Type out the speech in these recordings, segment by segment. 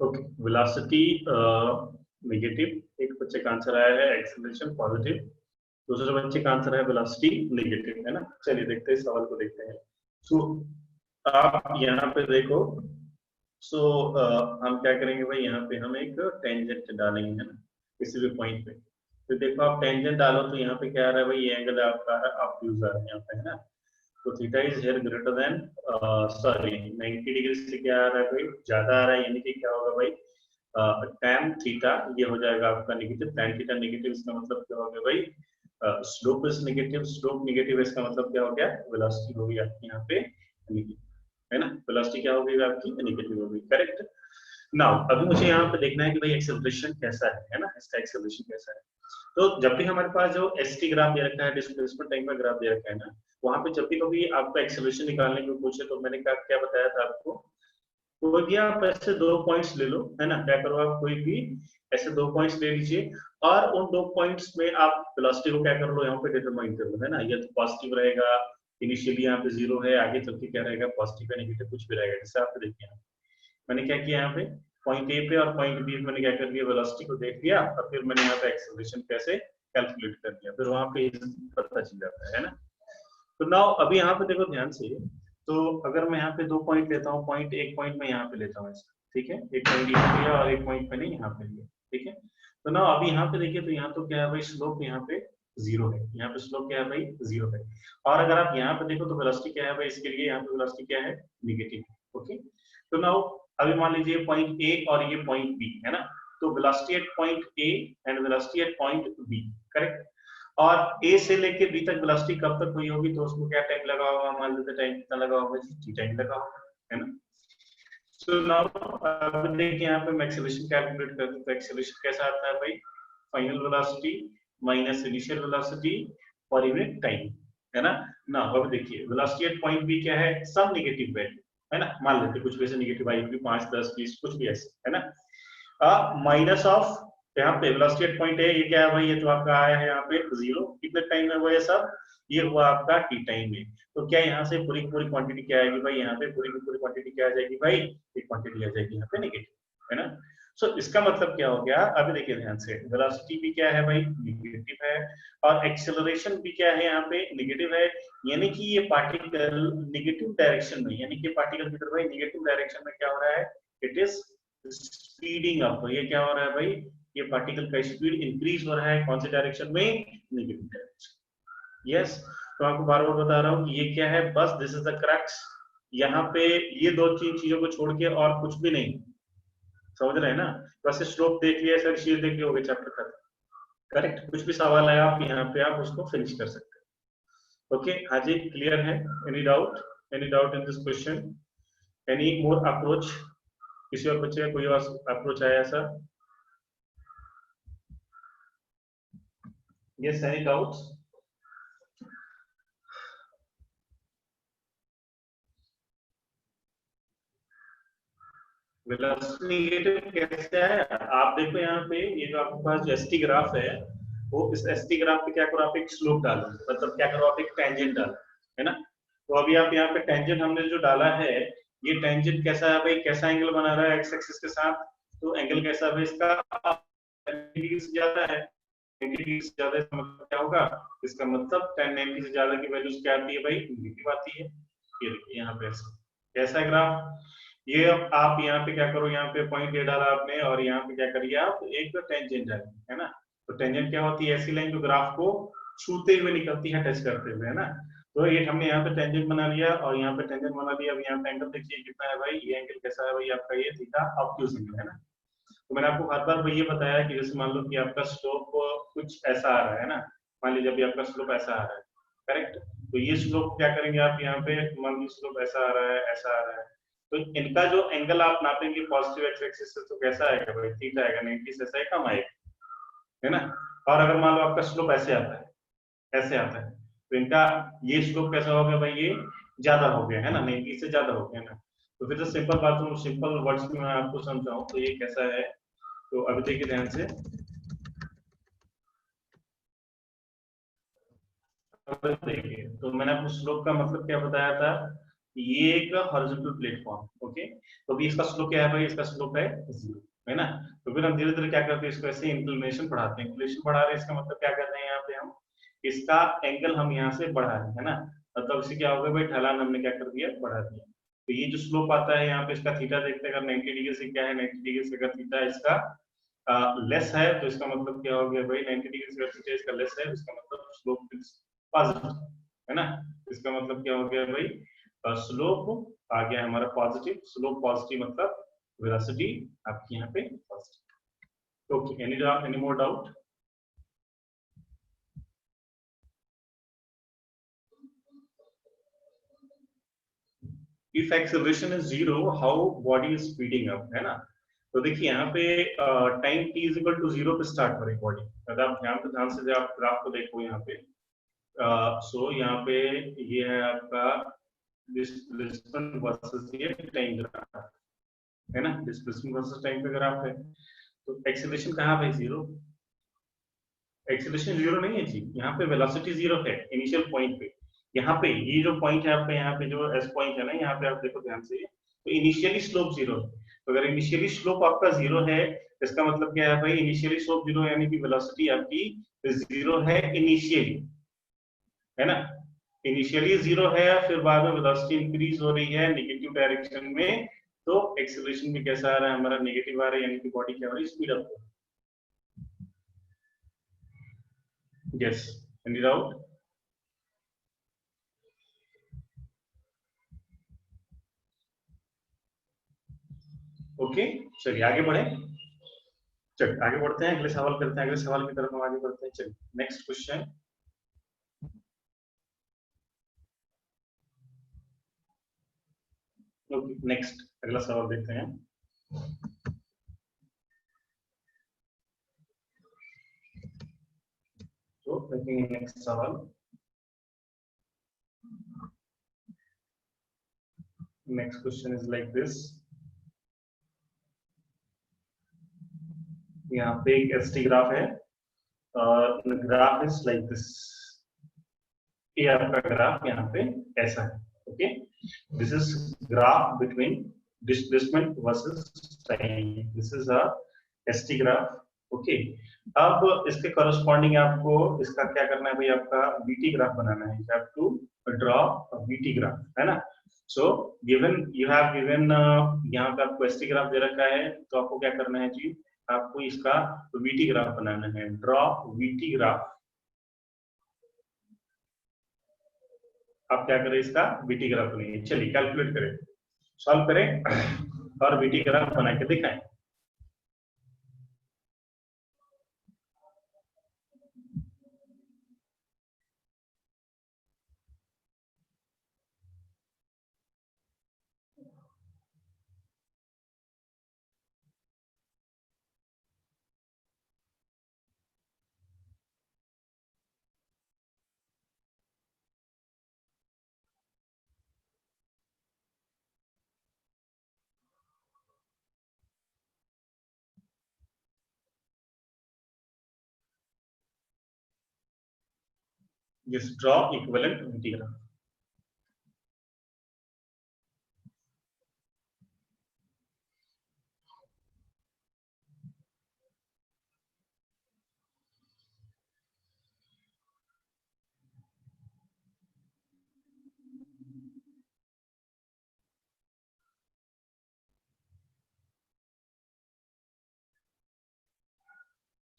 Okay, velocity negative, एक बच्चे का आंसर आया है, एक्सेलरेशन पॉजिटिव, दूसरे बच्चे का आंसर है वेलोसिटी नेगेटिव, है ना। चलिए देखते हैं, सवाल को देखते हैं। सो आप यहाँ पे देखो, सो हम क्या करेंगे भाई, यहाँ पे हम एक टेंजेंट डालेंगे, है ना, किसी भी पॉइंट पे। तो देखो आप टेंजेंट डालो तो यहाँ पे क्या आ रहा है भाई, ये एंगल आपका है ऑब्ट्यूज आ रहा है यहाँ पे, है ना। तो theta is here greater than, sorry 90 degree से क्या आ रहा है भाई, ज्यादा आ रहा है, यानी कि क्या होगा भाई, tan थीटा ये हो जाएगा आपका नेगेटिव, tan थीटा नेगेटिव, इसका मतलब क्या हो गया भाई, slope is negative, slope negative, इसका मतलब क्या हो गया, वेलोसिटी हो गई आपकी यहाँ पे नेगेटिव, है ना। वेलोसिटी क्या हो गई आपकी, नेगेटिव हो गई, करेक्ट। नाउ अभी मुझे यहाँ पे देखना है कि भाई एक्सेलरेशन कैसा है ना, इसका एक्सेलरेशन कैसा है। तो जब भी हमारे पास जो एसटी ग्राफ दे रखा है, डिस्प्लेसमेंट टाइम का ग्राफ दे रखा है ना, वहां पे जब भी कभी आपको एक्सेलरेशन निकालने को पूछे तो मैंने क्या बताया था आपको, कोई भी आप ऐसे दो पॉइंट्स ले लो, है ना, क्या करो आप कोई भी ऐसे दो पॉइंट्स ले लीजिए, और उन दो पॉइंट्स में आप वेलोसिटी को क्या कर लो, यहाँ पे डिटरमाइन कर लो, है ना। या तो पॉजिटिव रहेगा, इनिशियली यहाँ पे जीरो है, आगे चल के क्या रहेगा, पॉजिटिव या नेगेटिव कुछ भी रहेगा। जैसे आपको देखिए मैंने क्या किया, यहाँ पे पॉइंट ए पे और पॉइंट बी पे मैंने क्या कर दिया, वेलोसिटी को देख लिया, और फिर मैंने यहाँ पे एक्सेलरेशन कैसे कैलकुलेट कर दिया, फिर वहां पे पता चल जाता है ना। तो नाउ अभी यहाँ पे देखो ध्यान से, तो अगर मैं यहाँ पे दो पॉइंट लेता हूँ, पॉइंट एक पॉइंट मैं यहाँ पे लेता हूँ ऐसा, ठीक है, एक पॉइंट यहाँ लिया और एक पॉइंट मैंने यहाँ पे लिया, ठीक है। तो नाउ अभी यहाँ पे देखिए, तो यहाँ तो क्या है भाई, स्लोप यहाँ पे जीरो है, यहाँ पे स्लोप क्या है भाई, जीरो है। और अगर आप यहाँ पे देखो तो वेलोसिटी क्या है भाई, इसके लिए यहाँ पे वेलोसिटी क्या है, नेगेटिव। ओके, तो नाउ अभी मान लीजिए पॉइंट ए और ये पॉइंट बी, है ना। तो velocity at point A and velocity at point B, correct. और ए से लेके बी तक वेलोसिटी कब तक हुई होगी, तो उसको क्या टाइम लगा होगा, मान लेते टाइम कितना लगा होगा जी, टी टाइम लगा होगा, है ना। सो नाउ अब देखिए यहाँ पे मैं एक्सेलरेशन कैलकुलेट करता हूं, तो एक्सेलरेशन कैसा आता है भाई, final velocity minus initial velocity per unit time, है ना। ना अब देखिए वेलोसिटी एट पॉइंट बी क्या है, सम नेगेटिव वैल्यू, है ना, मान लेते कुछ वैसे नेगेटिव आई होगी 5 10 20 कुछ भी ऐसे, है ना। माइनस ऑफ यहाँ पे वेलोसिटी एट पॉइंट है, ये क्या है भाई, ये तो आपका आया है यहाँ पे जीरो, कितने टाइम में हुआ ये सब, ये हुआ आपका टी टाइम में। तो क्या यहाँ से पूरी पूरी क्वांटिटी क्या आएगी भाई, यहाँ पे पूरी की पूरी क्वांटिटी क्या आ जाएगी भाई, एक क्वांटिटी आ जाएगी यहाँ पे नेगेटिव, है ना। सो इसका मतलब क्या हो गया, अभी देखिए ध्यान से, वेलोसिटी भी क्या है भाई, नेगेटिव है, और एक्सेलरेशन भी क्या है यहाँ पे, नेगेटिव है। यानी कि ये पार्टिकल नेगेटिव डायरेक्शन में, यानी कि पार्टिकल की तरफ भाई नेगेटिव डायरेक्शन में क्या हो रहा है, इट इज स्पीडिंग अप। ये क्या हो रहा है भाई, ये पार्टिकल का स्पीड इंक्रीज हो रहा है, कौन से डायरेक्शन में, नेगेटिव डायरेक्शन। यस, तो आपको बार बार बता रहा हूँ कि ये क्या है, बस दिस इज द क्रक्स। यहाँ पे ये दो तीन चीजों को छोड़ के और कुछ भी नहीं, समझ रहे हैं ना। वैसे स्लोप देख लिया, सर शीट देख लिया, हो गया चैप्टर खत्म, करेक्ट। कुछ भी सवाल है आप यहाँ पे आप उसको फिनिश कर सकते हैं। ओके हाँ जी, क्लियर है, any doubt, any doubt in this question, any more approach, किसी और बच्चे का कोई और अप्रोच आया ऐसा, yes, any doubts. Velocity negative कैसे है, आप देखो यहाँ पे, ये जो आपके पास जो एसटी ग्राफ है, वो इस एसटी ग्राफ पे क्या करो, आप एक स्लोप डालो, मतलब क्या करो, आप एक टेंजेंट डालो, है ना। तो अभी आप यहाँ पे टेंजेंट हमने जो डाला है, ये टेंजेंट कैसा है भाई, कैसा एंगल बना रहा है एक्स एक्सिस के साथ, तो एंगल कैसा है इसका, 90 डिग्री से ज्यादा है, 90 डिग्री से ज्यादा, इसका मतलब क्या होगा, इसका मतलब 1090 से ज्यादा की वैल्यू क्या आती है भाई, नेगेटिव आती है। ये देखिए यहाँ पे कैसा है ग्राफ, ये अब आप यहाँ पे क्या करो, यहाँ पे पॉइंट ए डाला आपने, और यहाँ पे क्या करिए आप एक टेंजेंट डालिए, है ना। तो टेंजेंट क्या होती है, ऐसी लाइन जो ग्राफ को छूते हुए निकलती है, टच करते हुए, है ना। तो ये हमने यहाँ पे टेंजेंट बना लिया, और यहाँ पे टेंजेंट बना लिया। अब यहाँ पे एंगल देखिए कितना है भाई, ये एंगल कैसा है भाई आपका, ये थीटा ऑब्ट्यूज एंगल, है ना। तो मैंने आपको हर बार ये बताया कि जैसे मान लो कि आपका स्लोप कुछ ऐसा आ रहा है ना, मान लीजिए अभी आपका स्लोप ऐसा आ रहा है, करेक्ट। तो ये स्लोप क्या करेंगे आप, यहाँ पे मान लीजिए स्लोप ऐसा आ रहा है, ऐसा आ रहा है, तो इनका जो एंगल आप नापेंगे पॉजिटिव एक्स एक्सिस से, तो कैसा आएगा भाई, थीटा आएगा, 90 से ऐसा कम आएगा, है ना। और अगर मान लो आपका स्लोप ऐसे आता है, ऐसे आता है, तो इनका ये स्लोप कैसा हो गया भाई, ये ज्यादा हो गया, है ना, 90 से ज्यादा हो गया ना। तो फिर तो सिंपल बात, सिंपल वर्ड्स में मैं आपको समझाऊं तो ये कैसा है, तो अभी देखिए ध्यान से, देखिए तो मैंने आपको स्लोप का मतलब क्या बताया था, ये एक हॉरिजॉन्टल प्लेटफॉर्म। ओके, तो अभी इसका स्लोप क्या है भाई? इसका स्लोप है 0, है ना। तो फिर हम धीरे धीरे क्या करते हैं, इसको ऐसे इंक्लिनेशन बढ़ाते हैं। इंक्लिनेशन बढ़ा रहे हैं, इसका मतलब क्या कर रहे हैं यहाँ पे हम, इसका एंगल हम यहाँ से बढ़ा रहे हैं, है ना। मतलब इससे क्या होगा भाई, ढलान हमने क्या कर दिया, बढ़ा दिया। तो ये जो स्लोप आता है यहाँ पे, इसका थीटा देखते हैं, अगर 90 डिग्री से क्या है, 90 डिग्री से अगर थीटा इसका लेस है, तो इसका मतलब क्या हो गया भाई, 90 डिग्री से अगर थीटा इसका लेस है, इसका मतलब स्लोप इज पॉजिटिव, है ना। इसका मतलब क्या हो गया भाई, स्लोप आ गया हमारा पॉजिटिव। स्लोप पॉजिटिव मतलब वेलोसिटी आपकी यहाँ पे positive. Okay, any more doubt? If acceleration is zero, how body is speeding up, है ना। तो देखिए यहाँ पे time t is equal to 0 पे स्टार्ट हो रही बॉडी। अगर आप ध्यान से आप ग्राफ को देखो यहाँ पे, सो यहाँ पे ये है आपका डिस्प्लेसमेंट वर्सेस ये टाइम ग्राफ, है ना। डिस्प्लेसमेंट वर्सेस टाइम पे ग्राफ है, तो एक्सेलरेशन कहाँ पे? 0। एक्सेलरेशन 0 नहीं है जी, यहाँ पे वेलोसिटी 0 है इनिशियल पॉइंट पे। यहाँ पे ये जो पॉइंट है आपका, यहाँ पे जो एस पॉइंट है ना, यहाँ पे आप देखो ध्यान से, तो इनिशियली स्लोप 0 है। तो अगर इनिशियली स्लोप आपका 0 है, इसका मतलब क्या है भाई, इनिशियली स्लोप 0 यानी कि वेलोसिटी आपकी 0 है इनिशियली, है ना। इनिशियली 0 है, फिर बाद में वेलोसिटी इंक्रीज हो रही है नेगेटिव डायरेक्शन में, तो एक्सेलरेशन भी कैसा आ रहा है हमारा, नेगेटिव आ रहा है, यानी कि बॉडी क्या हो रही है, speed up. Yes, any doubt? Okay, चलिए आगे बढ़े। चलिए आगे बढ़ते हैं, अगले सवाल करते हैं, अगले सवाल की तरफ हम आगे बढ़ते हैं। चलिए नेक्स्ट क्वेश्चन। ओके, नेक्स्ट अगला सवाल देखते हैं। तो देखेंगे नेक्स्ट सवाल। Next question is like this. यहाँ पे एक एसटी ग्राफ है, ग्राफ इज लाइक दिस। ये आपका ग्राफ यहाँ पे ऐसा है। Okay, this is graph between displacement versus time. This is a ST graph. Okay, अब इसके करस्पॉन्डिंग आपको इसका क्या करना है भाई, आपका बीटी ग्राफ बनाना है। You have to draw a VT graph, है ना। So given you have given, यहाँ पे आपको एसटी ग्राफ दे रखा है, तो आपको क्या करना है जी, आपको इसका वीटी ग्राफ बनाना है। Draw VT graph. आप क्या करें, इसका बीटी ग्राफ बनेंगे। चलिए कैलकुलेट करें, सॉल्व करें और बीटी ग्राफ बना के दिखाएं। Just draw equivalent BT graph.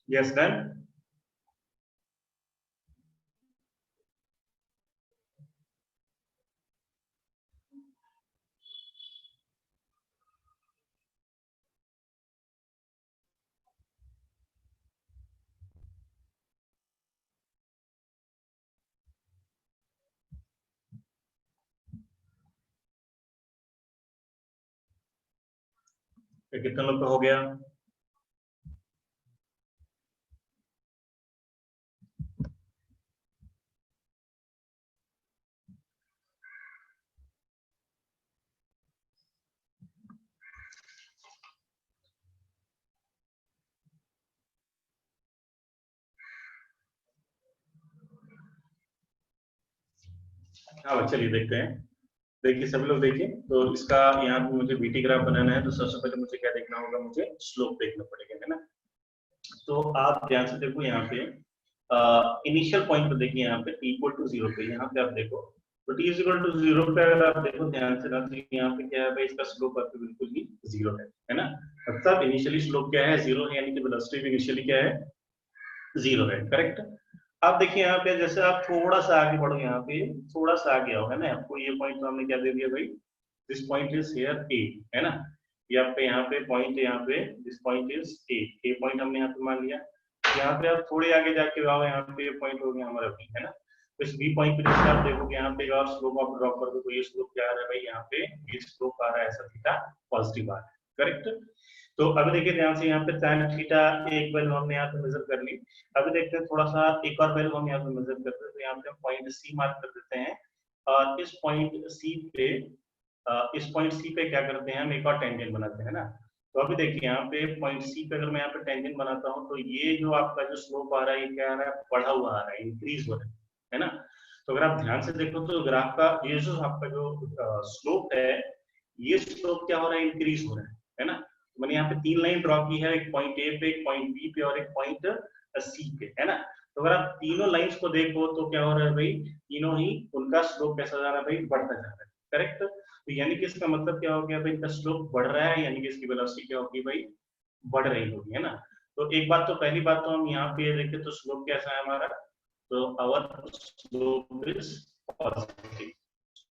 Yes done. कितने लोग का हो गया? हाँ, चलिए देखते हैं। देखिए सभी लोग देखिए, तो इसका यहाँ पे मुझे बीटी ग्राफ बनाना है, तो सबसे पहले मुझे क्या देखना होगा, मुझे स्लोप देखना पड़ेगा, है ना। तो आप ध्यान से देखो यहाँ पे इनिशियल पॉइंट पे देखिए, यहाँ पे t इक्वल टू 0 पे, यहाँ पे आप देखो तो t इक्वल टू 0 पे अगर आप देखो ध्यान से ना, तो यहाँ पे क्या है भाई, इसका स्लोप आपके बिल्कुल ही 0 है ना। मतलब इनिशियली स्लोप क्या है, 0 है, यानी कि वेलोसिटी भी इनिशियली क्या है, 0 है, करेक्ट। अब देखिए यहाँ पे जैसे आप थोड़ा सा आगे बढ़ो, यहाँ पे थोड़ा सा आगे आओ, है ना, आपको ये पॉइंट तो हमने क्या दे दिया भाई, दिस पॉइंट इज हियर ए, है ना। ये आपके यहाँ पे पॉइंट है, यहाँ पे this point is a point हमने यहाँ पे मान लिया। यहाँ पे आप थोड़े आगे जाके आओ, यहाँ पे ये पॉइंट हो गया हमारा बी, है ना। तो इस बी पॉइंट पे जैसे आप देखोगे यहाँ पे और स्लोप आप ड्रॉ कर दो, तो ये स्लोप क्या आ रहा है भाई, यहाँ पे ये स्लोप आ रहा है ऐसा, थीटा पॉजिटिव आ रहा है, करेक्ट। तो अभी देखिए ध्यान से, यहाँ पे tan थीटा एक वैल्यू हमने यहाँ पे मेजर कर ली। अभी देखते हैं थोड़ा सा एक और वैल्यू हम यहाँ पे मेजर करते हैं, तो यहाँ पे हम पॉइंट सी मार्क कर देते हैं, और इस पॉइंट सी पे क्या करते हैं, हम एक और टेंजेंट बनाते हैं ना। तो अभी देखिए यहाँ पे पॉइंट सी पे अगर मैं यहाँ पे टेंजेंट बनाता हूँ, तो ये जो आपका जो स्लोप आ रहा है, ये क्या आ रहा है, बढ़ा हुआ आ रहा है, इंक्रीज हो रहा है ना। तो अगर आप ध्यान से देखो तो ग्राफ का ये जो आपका जो स्लोप है, ये स्लोप क्या हो रहा है, इंक्रीज हो रहा है ना। मैंने यहाँ पे 3 लाइन ड्रॉ की है, एक पॉइंट ए पे, एक पॉइंट बी पे और एक पॉइंट सी पे, है ना। तो अगर आप तीनों लाइंस को देखो तो क्या हो रहा है भाई, तीनों ही उनका स्लोप कैसा जा रहा है भाई, बढ़ता जा रहा है, करेक्ट। तो यानी कि इसका मतलब क्या हो गया भाई, इनका स्लोप बढ़ रहा है, यानी कि इसकी वेलोसिटी क्या होगी भाई, बढ़ रही होगी, है ना। तो एक बात तो, पहली बात तो हम यहाँ पे देखें तो स्लोप कैसा है हमारा, तो आवर स्लोप इज पॉजिटिव,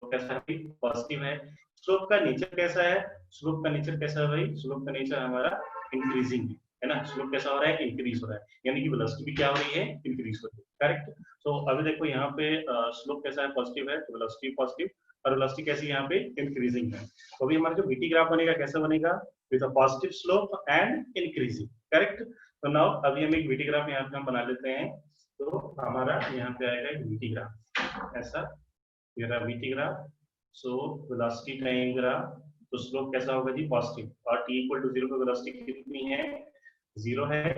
कैसा है, पॉजिटिव है। स्लोप का नेचर कैसा है, स्लोप का नेचर कैसा है भाई, स्लोप का नेचर हमारा इंक्रीजिंग है ना। स्लोप कैसा हो रहा है, इंक्रीज हो रहा है, यानी कि वेलोसिटी भी क्या हो रही है, इंक्रीज हो रही है, करेक्ट। तो अभी देखो यहाँ पे स्लोप कैसा है, पॉजिटिव है, तो वेलोसिटी पॉजिटिव, और वेलोसिटी कैसी यहाँ पे, इंक्रीजिंग है। तो अभी हमारा जो बीटी ग्राफ बनेगा कैसा बनेगा, with a positive slope and increasing, correct. तो नाउ अभी हम एक बीटी ग्राफ यहाँ पे हम बना लेते हैं, तो हमारा यहाँ पे आएगा एक बीटी ग्राफ ऐसा, ये रहा BT graph. So velocity time graph, तो स्लोप कैसा होगा जी, पॉजिटिव, और t इक्वल टू 0 पे वेलोसिटी कितनी है, 0 है।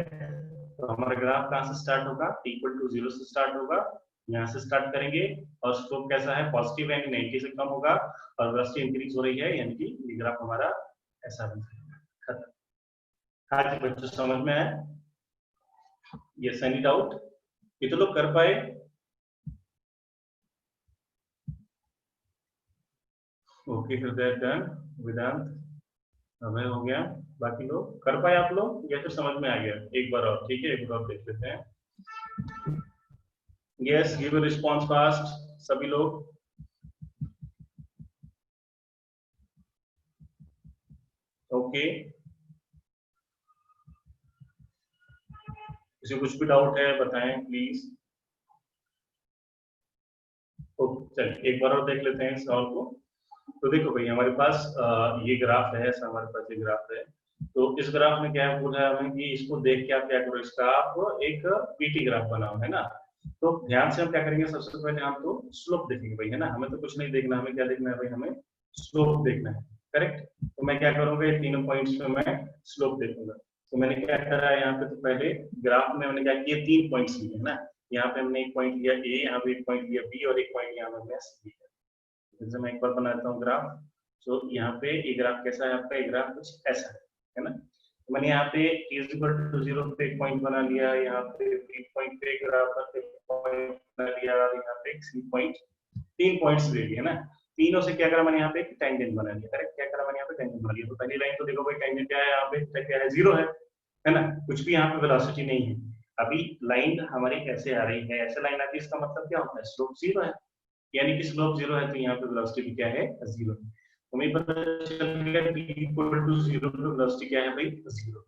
तो हमारा ग्राफ कहाँ से स्टार्ट होगा, t इक्वल टू 0 से स्टार्ट होगा, यहाँ से स्टार्ट करेंगे, और स्लोप कैसा है, पॉजिटिव है, 90 से कम होगा, और वेलोसिटी इंक्रीज हो रही है, यानी कि ये ग्राफ हमारा ऐसा बन जाएगा, खत्म। हाँ जी बच्चों, समझ में आया, ये सैनी डाउट, ये तो लोग कर पाए। ओके हृदय डन, वेदांत अभय हो गया, बाकी लोग कर पाए आप लोग, या फिर समझ में आ गया, एक बार और, ठीक है, एक बार और देख लेते हैं। यस, गिव रिस्पॉन्स फास्ट सभी लोग। ओके, किसी कुछ भी डाउट है बताएं प्लीज। चलिए एक बार और देख लेते हैं इस सवाल को। तो देखो भाई हमारे पास ये ग्राफ है, ऐसा हमारे पास ये ग्राफ है। तो इस ग्राफ में क्या है, बोला है हमें कि इसको देख के आप क्या करो, इसका आप एक पीटी ग्राफ बनाओ, है ना। तो ध्यान से हम क्या करेंगे, सबसे पहले हम तो स्लोप देखेंगे भाई, है ना, हमें तो कुछ नहीं देखना, हमें क्या देखना है भाई, हमें स्लोप देखना है, करेक्ट। तो मैं क्या करूंगा, ये तीनों पॉइंट्स पे मैं स्लोप देखूंगा। तो मैंने क्या करा है यहाँ पे, तो पहले ग्राफ में मैंने क्या किया, 3 पॉइंट्स लिए, है ना। यहाँ पे हमने एक पॉइंट लिया ए, यहाँ पे एक पॉइंट लिया बी, और एक पॉइंट यहाँ पे हमने सी लिया। जैसे मैं एक बार बनाता हूँ ग्राफ। तो यहाँ पे ये ग्राफ कैसा है आपका, ये ग्राफ कुछ ऐसा है ना। तो मैंने यहाँ पे इज इक्वल टू 0 पे एक पॉइंट बना लिया, यहाँ पे बी पॉइंट पे ग्राफ पे पॉइंट बना लिया, और यहाँ पे सी पॉइंट, 3 पॉइंट्स ले लिए, है ना। तीनों से क्या करा मैंने, यहाँ पे एक टेंजेंट बना लिया, करेक्ट, क्या करा मैंने यहाँ पे टेंजेंट बना लिया। तो पहली लाइन तो देखो भाई, टेंजेंट क्या है यहाँ पे, क्या है, 0 है ना, कुछ भी यहाँ पे वेलोसिटी नहीं है। अभी लाइन हमारी कैसे आ रही है, ऐसे लाइन आती है, इसका मतलब क्या होता है, स्लोप 0 है, यानी कि स्लोप 0 है, तो यहाँ पे वेलोसिटी भी क्या है, 0। तो हमें पता चल गया t इक्वल टू 0 पे वेलोसिटी क्या है भाई, 0।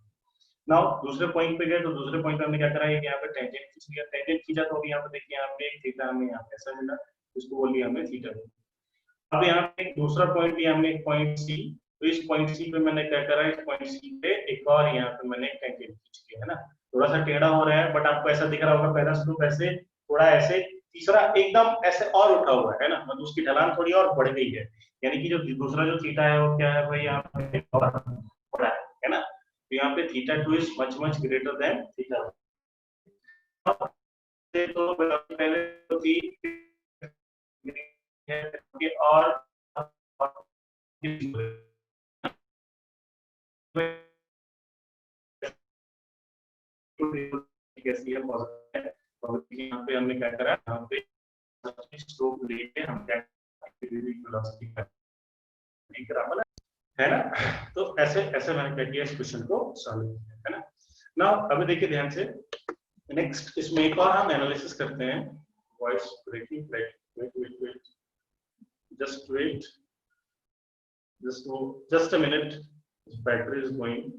नाउ दूसरे पॉइंट पे गए, तो दूसरे पॉइंट पे हमने क्या करा है, यहाँ पे टेंजेंट खींच लिया, टेंजेंट खींचा तो अभी यहाँ पे देखिए, यहाँ पे थीटा हमें यहाँ पे ऐसा मिला, उसको बोल लिया हमने थीटा। अब यहाँ पे एक दूसरा पॉइंट लिया हमने, एक पॉइंट सी। तो इस पॉइंट सी पे मैंने क्या करा, इस पॉइंट सी पे एक और यहाँ पे मैंने टेंजेंट खींच लिया, है ना। थोड़ा सा टेढ़ा हो रहा है, बट आपको ऐसा दिख रहा होगा, पहला स्लोप ऐसे, थोड़ा ऐसे, तीसरा एकदम ऐसे और उठा हुआ है ना, मतलब उसकी ढलान थोड़ी और बढ़ गई है, यानी कि जो दूसरा जो थीटा है वो क्या है भाई, यहाँ पे और बड़ा है ना। तो यहाँ पे theta 2 is much much greater than theta 1। तो पहले तो थी और कैसी है यहाँ पे हमने क्या करा, यहाँ पे स्लोप लेके हम क्या वेलोसिटी है ना। तो ऐसे ऐसे मैंने क्या किया, इस क्वेश्चन को सॉल्व किया, है ना। नाउ अभी देखिए ध्यान से, नेक्स्ट इसमें एक और हम एनालिसिस करते हैं, voice breaking, wait just wait, just a minute, this battery is going,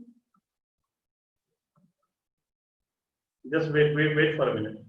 just wait for a minute.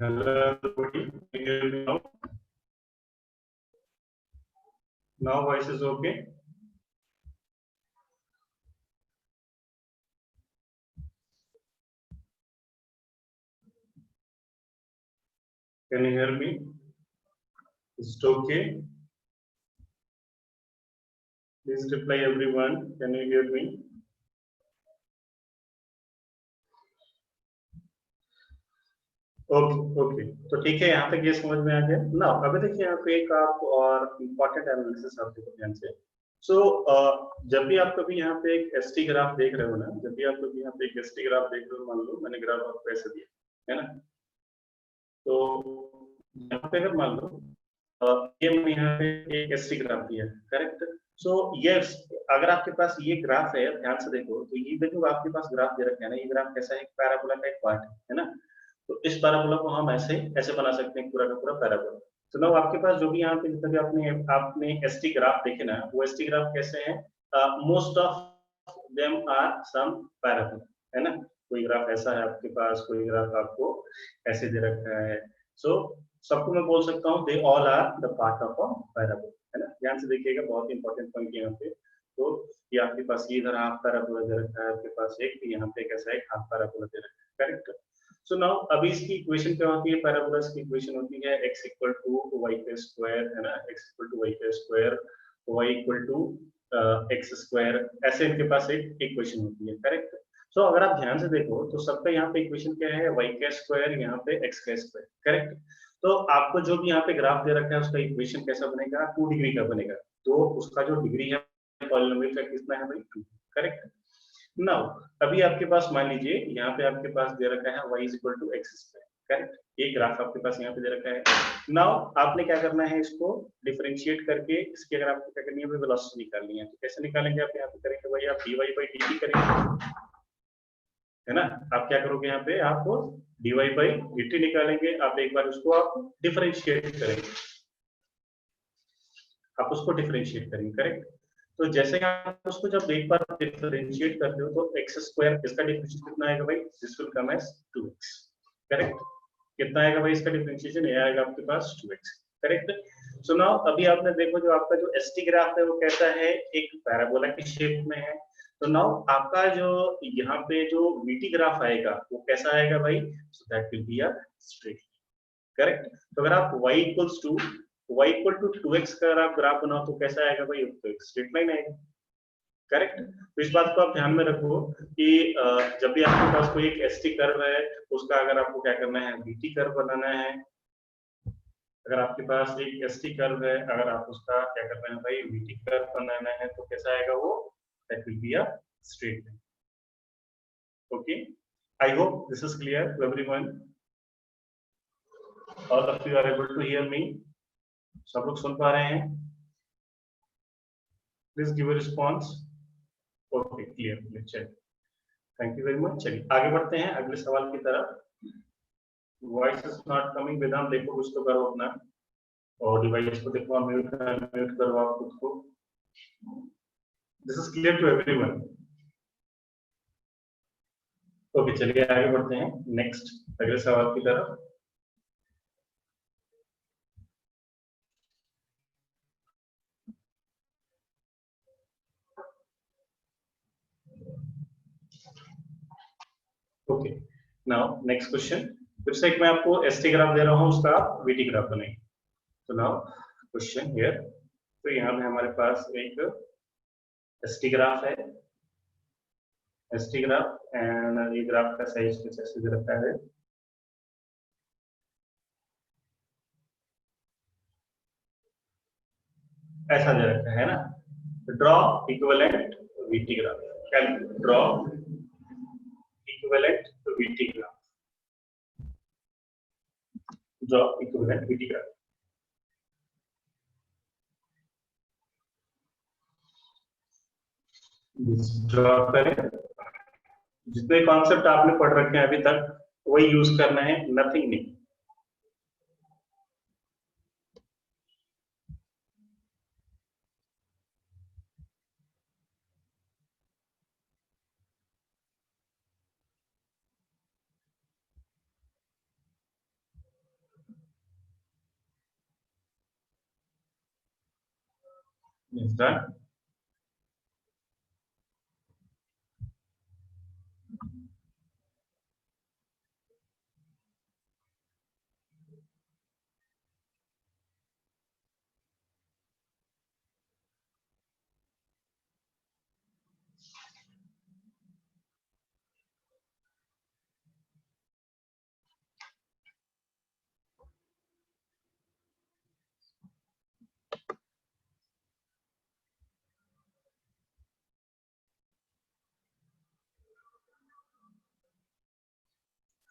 Hello everybody, can you hear me now? Now voice is okay. Can you hear me? Is it okay? Please reply everyone. Can you hear me? Okay okay, तो ठीक है, यहाँ तक ये समझ में आ गया ना। अभी देखिए यहाँ पे एक आप और इम्पोर्टेंट एनालिसिस आप देखो ध्यान से। सो जब भी आप कभी यहाँ पे एक एसटी ग्राफ देख रहे हो ना, जब भी आप कभी यहाँ पे एक एसटी ग्राफ देख रहे हो, मान लो मैंने ग्राफ आपको ऐसे दिया है ना, तो यहाँ पे अगर मान लो ये मैंने यहाँ पे एक एसटी ग्राफ दिया है, करेक्ट। सो यस, अगर आपके पास ये ग्राफ है, ध्यान से देखो, तो ये देखो आपके पास ग्राफ दे रखा है ना, ये ग्राफ कैसा है, एक पैराबोला का एक पार्ट है ना। तो इस पैराबोला को हम ऐसे ऐसे बना सकते हैं, पूरा का पूरा पैराबोला। तो ना आपके पास जो भी यहाँ पे जितना भी आपने आपने एसटी ग्राफ देखे ना, वो एसटी ग्राफ कैसे हैं, most of them are some parabola, है ना। कोई ग्राफ ऐसा है आपके पास, कोई ग्राफ आपको ऐसे दे रखा है। सो सबको मैं बोल सकता हूँ they all are the part of a parabola, है ना। ध्यान से देखिएगा, बहुत इंपॉर्टेंट पॉइंट यहाँ पे। तो ये आपके पास ये इधर हाफ पैराबोला दे रखा है, आपके पास एक यहाँ पे कैसा एक हाफ पैराबोला दे रखा है, करेक्ट। सो नाउ अभी इसकी इक्वेशन क्या होती है, पैराबोलास की इक्वेशन होती है x इक्वल टू वाई के स्क्वायर, है ना, x इक्वल टू वाई के square, y equal to X square, ऐसे इनके पास एक इक्वेशन होती है, करेक्ट। सो अगर आप ध्यान से देखो तो सबका यहाँ पे इक्वेशन क्या है, y का स्क्वायर, यहाँ पे x का स्क्वायर, करेक्ट। तो आपको जो भी यहाँ पे ग्राफ दे रखा है उसका इक्वेशन कैसा बनेगा, 2 डिग्री का बनेगा। तो उसका जो डिग्री है पॉलिनोमियल का कितना है भाई, 2, करेक्ट। नाउ अभी आपके पास मान लीजिए यहाँ पे आपके पास दे रखा है y is equal to X square, correct. ये ग्राफ आपके पास यहाँ पे दे रखा है। नाउ आपने क्या करना है, इसको डिफरेंशिएट करके इसकी अगर आपको क्या करनी है, वेलोसिटी निकालनी है। तो कैसे निकालेंगे आप, यहाँ पे करेंगे भाई, आप dy बाई dt करेंगे, है ना। आप क्या करोगे यहाँ पे, आप dy बाई dt निकालेंगे, आप एक बार उसको आप डिफरेंशिएट करेंगे, आप उसको डिफरेंशिएट करेंगे, करेक्ट। तो जैसे आप उसको जब एक बार डिफरेंशिएट करते हो तो एक्स स्क्वायर, इसका डिफरेंशिएशन कितना आएगा भाई, this will come as 2x, correct. कितना आएगा भाई इसका डिफरेंशिएशन, ये आएगा आपके पास 2x, करेक्ट। सो नाउ अभी आपने देखो जो आपका जो एसटी ग्राफ है वो कैसा है, एक पैराबोला की शेप में है। तो नाउ आपका जो यहाँ पे जो वीटी ग्राफ आएगा वो कैसा आएगा भाई? So that will be a straight, correct. तो अगर आप y इक्वल्स टू 2x का अगर आप ग्राफ बनाओ तो कैसा आएगा भाई? तो एक स्ट्रेट लाइन आएगा, करेक्ट। तो इस बात को आप ध्यान में रखो कि जब भी आपके पास कोई एक एसटी कर्व है, उसका अगर आपको क्या करना है, वीटी कर्व बनाना है। अगर आपके पास एक एसटी कर्व है, अगर आप उसका क्या करना है भाई, वीटी कर्व बनाना है, तो कैसा आएगा वो? That will be a straight line. Okay, I hope this is clear to everyone. All of you are able to hear me? सब लोग सुन पा रहे हैं? Please give a response. Okay, clear clear, चलिए, थैंक यू वेरी मच। चलिए आगे बढ़ते हैं अगले सवाल की तरफ। Voice is not coming, Vedant देखो कुछ तो करो अपना, और डिवाइस को देखो म्यूट करो आप खुद को। This is clear to everyone? Okay, चलिए आगे बढ़ते हैं नेक्स्ट अगले सवाल की तरफ। Okay, now next question. फिर से एक मैं आपको एसटी ग्राफ दे रहा हूँ, उसका आप वीटी ग्राफ बनाइए। तो नाउ क्वेश्चन हियर, तो यहाँ पे हमारे पास एक एसटी ग्राफ है, एसटी ग्राफ, एंड ये ग्राफ का साइज कुछ ऐसे दे रखा है। ऐसा दे रखा है ना, draw equivalent VT graph. Can draw equivalent VT graph, draw equivalent VT graph. Draw करें, जितने कॉन्सेप्ट आपने पढ़ रखे हैं अभी तक वही यूज करना है, नथिंग नहीं। Is done.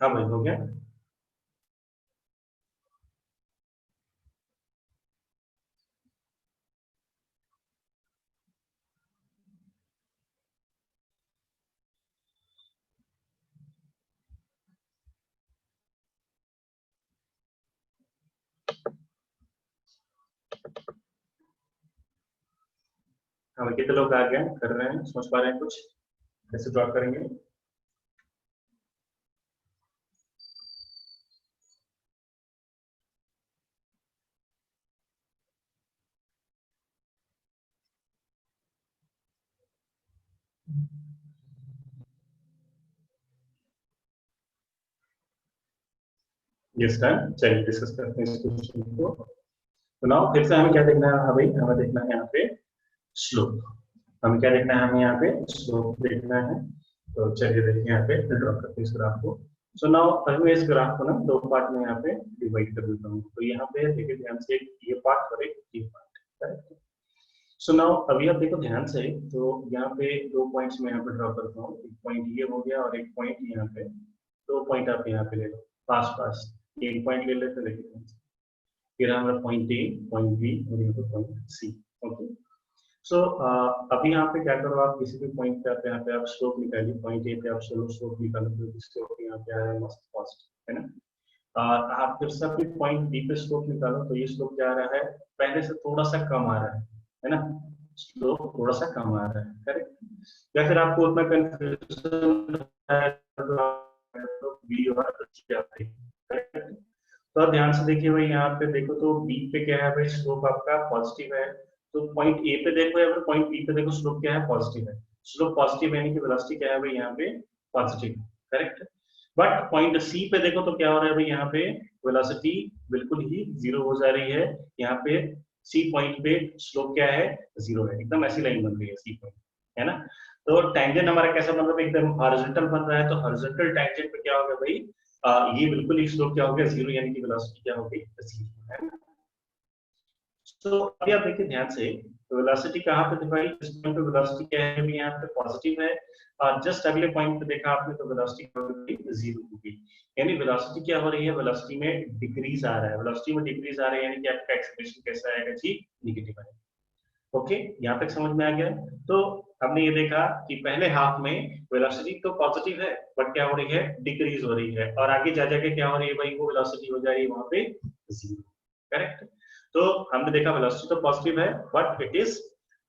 हाँ भाई, हो गया। हाँ भाई, कितने लोग आ गए, कर रहे हैं, सोच पा रहे हैं कुछ कैसे ड्रॉ करेंगे? Yes done. चलिए डिस्कस करते हैं इस क्वेश्चन को। तो नाउ फिर से हमें क्या देखना है? हाँ भाई, हमें देखना है यहाँ पे स्लोप। हमें क्या देखना है? हमें यहाँ पे स्लोप देखना है। तो चलिए देखिए यहाँ पे ड्रॉ करते हैं इस ग्राफ को। सो नाउ अब मैं इस ग्राफ को ना दो पार्ट में यहाँ पे डिवाइड कर देता हूँ। तो यहाँ पे देखिए ध्यान से, ये पार्ट और एक ये पार्ट, करेक्ट। सो नाउ अभी आप देखो ध्यान से, तो यहाँ पे दो पॉइंट्स में यहाँ पे ड्रॉ करता हूँ। एक पॉइंट ये हो गया और एक पॉइंट यहाँ पे। दो पॉइंट आप यहाँ पे ले लो पास पास। एक पॉइंट ले लेते, देखिए फिर हमारा पॉइंट ए, पॉइंट बी और यहाँ पे पॉइंट सी। ओके, सो अभी यहाँ पे क्या करो, आप किसी भी पॉइंट पे आप यहाँ पे आप स्लोप निकालिए। पॉइंट ए पे आप स्लोप निकालो, तो स्लोप यहाँ पे आ रहा है मस्त फास्ट, है ना। आप फिर से अपने पॉइंट बी पे स्लोप निकालो, तो ये स्लोप क्या आ रहा है? पहले से थोड़ा सा कम आ रहा है ना। स्लोप थोड़ा सा कम आ रहा है, करेक्ट। या फिर आपको उतना कंफ्यूजन है तो बी और सी आती है, करेक्ट। तो आप ध्यान से देखिए भाई, यहाँ पे देखो तो बी पे क्या है भाई, स्लोप आपका पॉजिटिव है। तो पॉइंट ए पे देखो या फिर पॉइंट बी पे देखो, स्लोप क्या है? पॉजिटिव है। स्लोप पॉजिटिव यानी कि वेलोसिटी क्या है भाई यहाँ पे positive, correct. But point C पे देखो तो क्या हो रहा है भाई, यहाँ पे वेलोसिटी बिल्कुल ही जीरो हो जा रही है। यहाँ पे सी पॉइंट पे स्लोप क्या है, जीरो है, एकदम ऐसी लाइन बन रही है सी पॉइंट, है ना। तो टेंजेंट हमारा कैसा बन रहा है, एकदम हॉरिजॉन्टल बन रहा है। तो हॉरिजॉन्टल टेंजेंट पे क्या होगा भाई, ये बिल्कुल ही स्लोप क्या हो गया, जीरो, यानी कि वेलोसिटी क्या हो गई, जीरो, है ना। तो अभी आप देखिए ध्यान से, वेलोसिटी कहाँ पे थी भाई, इस पॉइंट पे वेलोसिटी क्या है अभी यहाँ पे पॉजिटिव है, और जस्ट अगले पॉइंट पे देखा आपने तो वेलोसिटी क्या हो गई, जीरो हो गई। यानी वेलोसिटी क्या हो रही है, वेलोसिटी में डिक्रीज आ रहा है, वेलोसिटी में डिक्रीज आ रहा है, यानी कि आपका एक्सेलरेशन कैसा आएगा जी, नेगेटिव आएगा। ओके, यहाँ तक समझ में आ गया। तो हमने ये देखा कि पहले हाफ में वेलोसिटी तो पॉजिटिव है, बट क्या हो रही है, डिक्रीज हो रही है, और आगे जा जाके क्या हो रही है भाई, वो वेलोसिटी हो जा रही है वहां पे जीरो, करेक्ट। तो हमने देखा वेलोसिटी तो पॉजिटिव है, but it is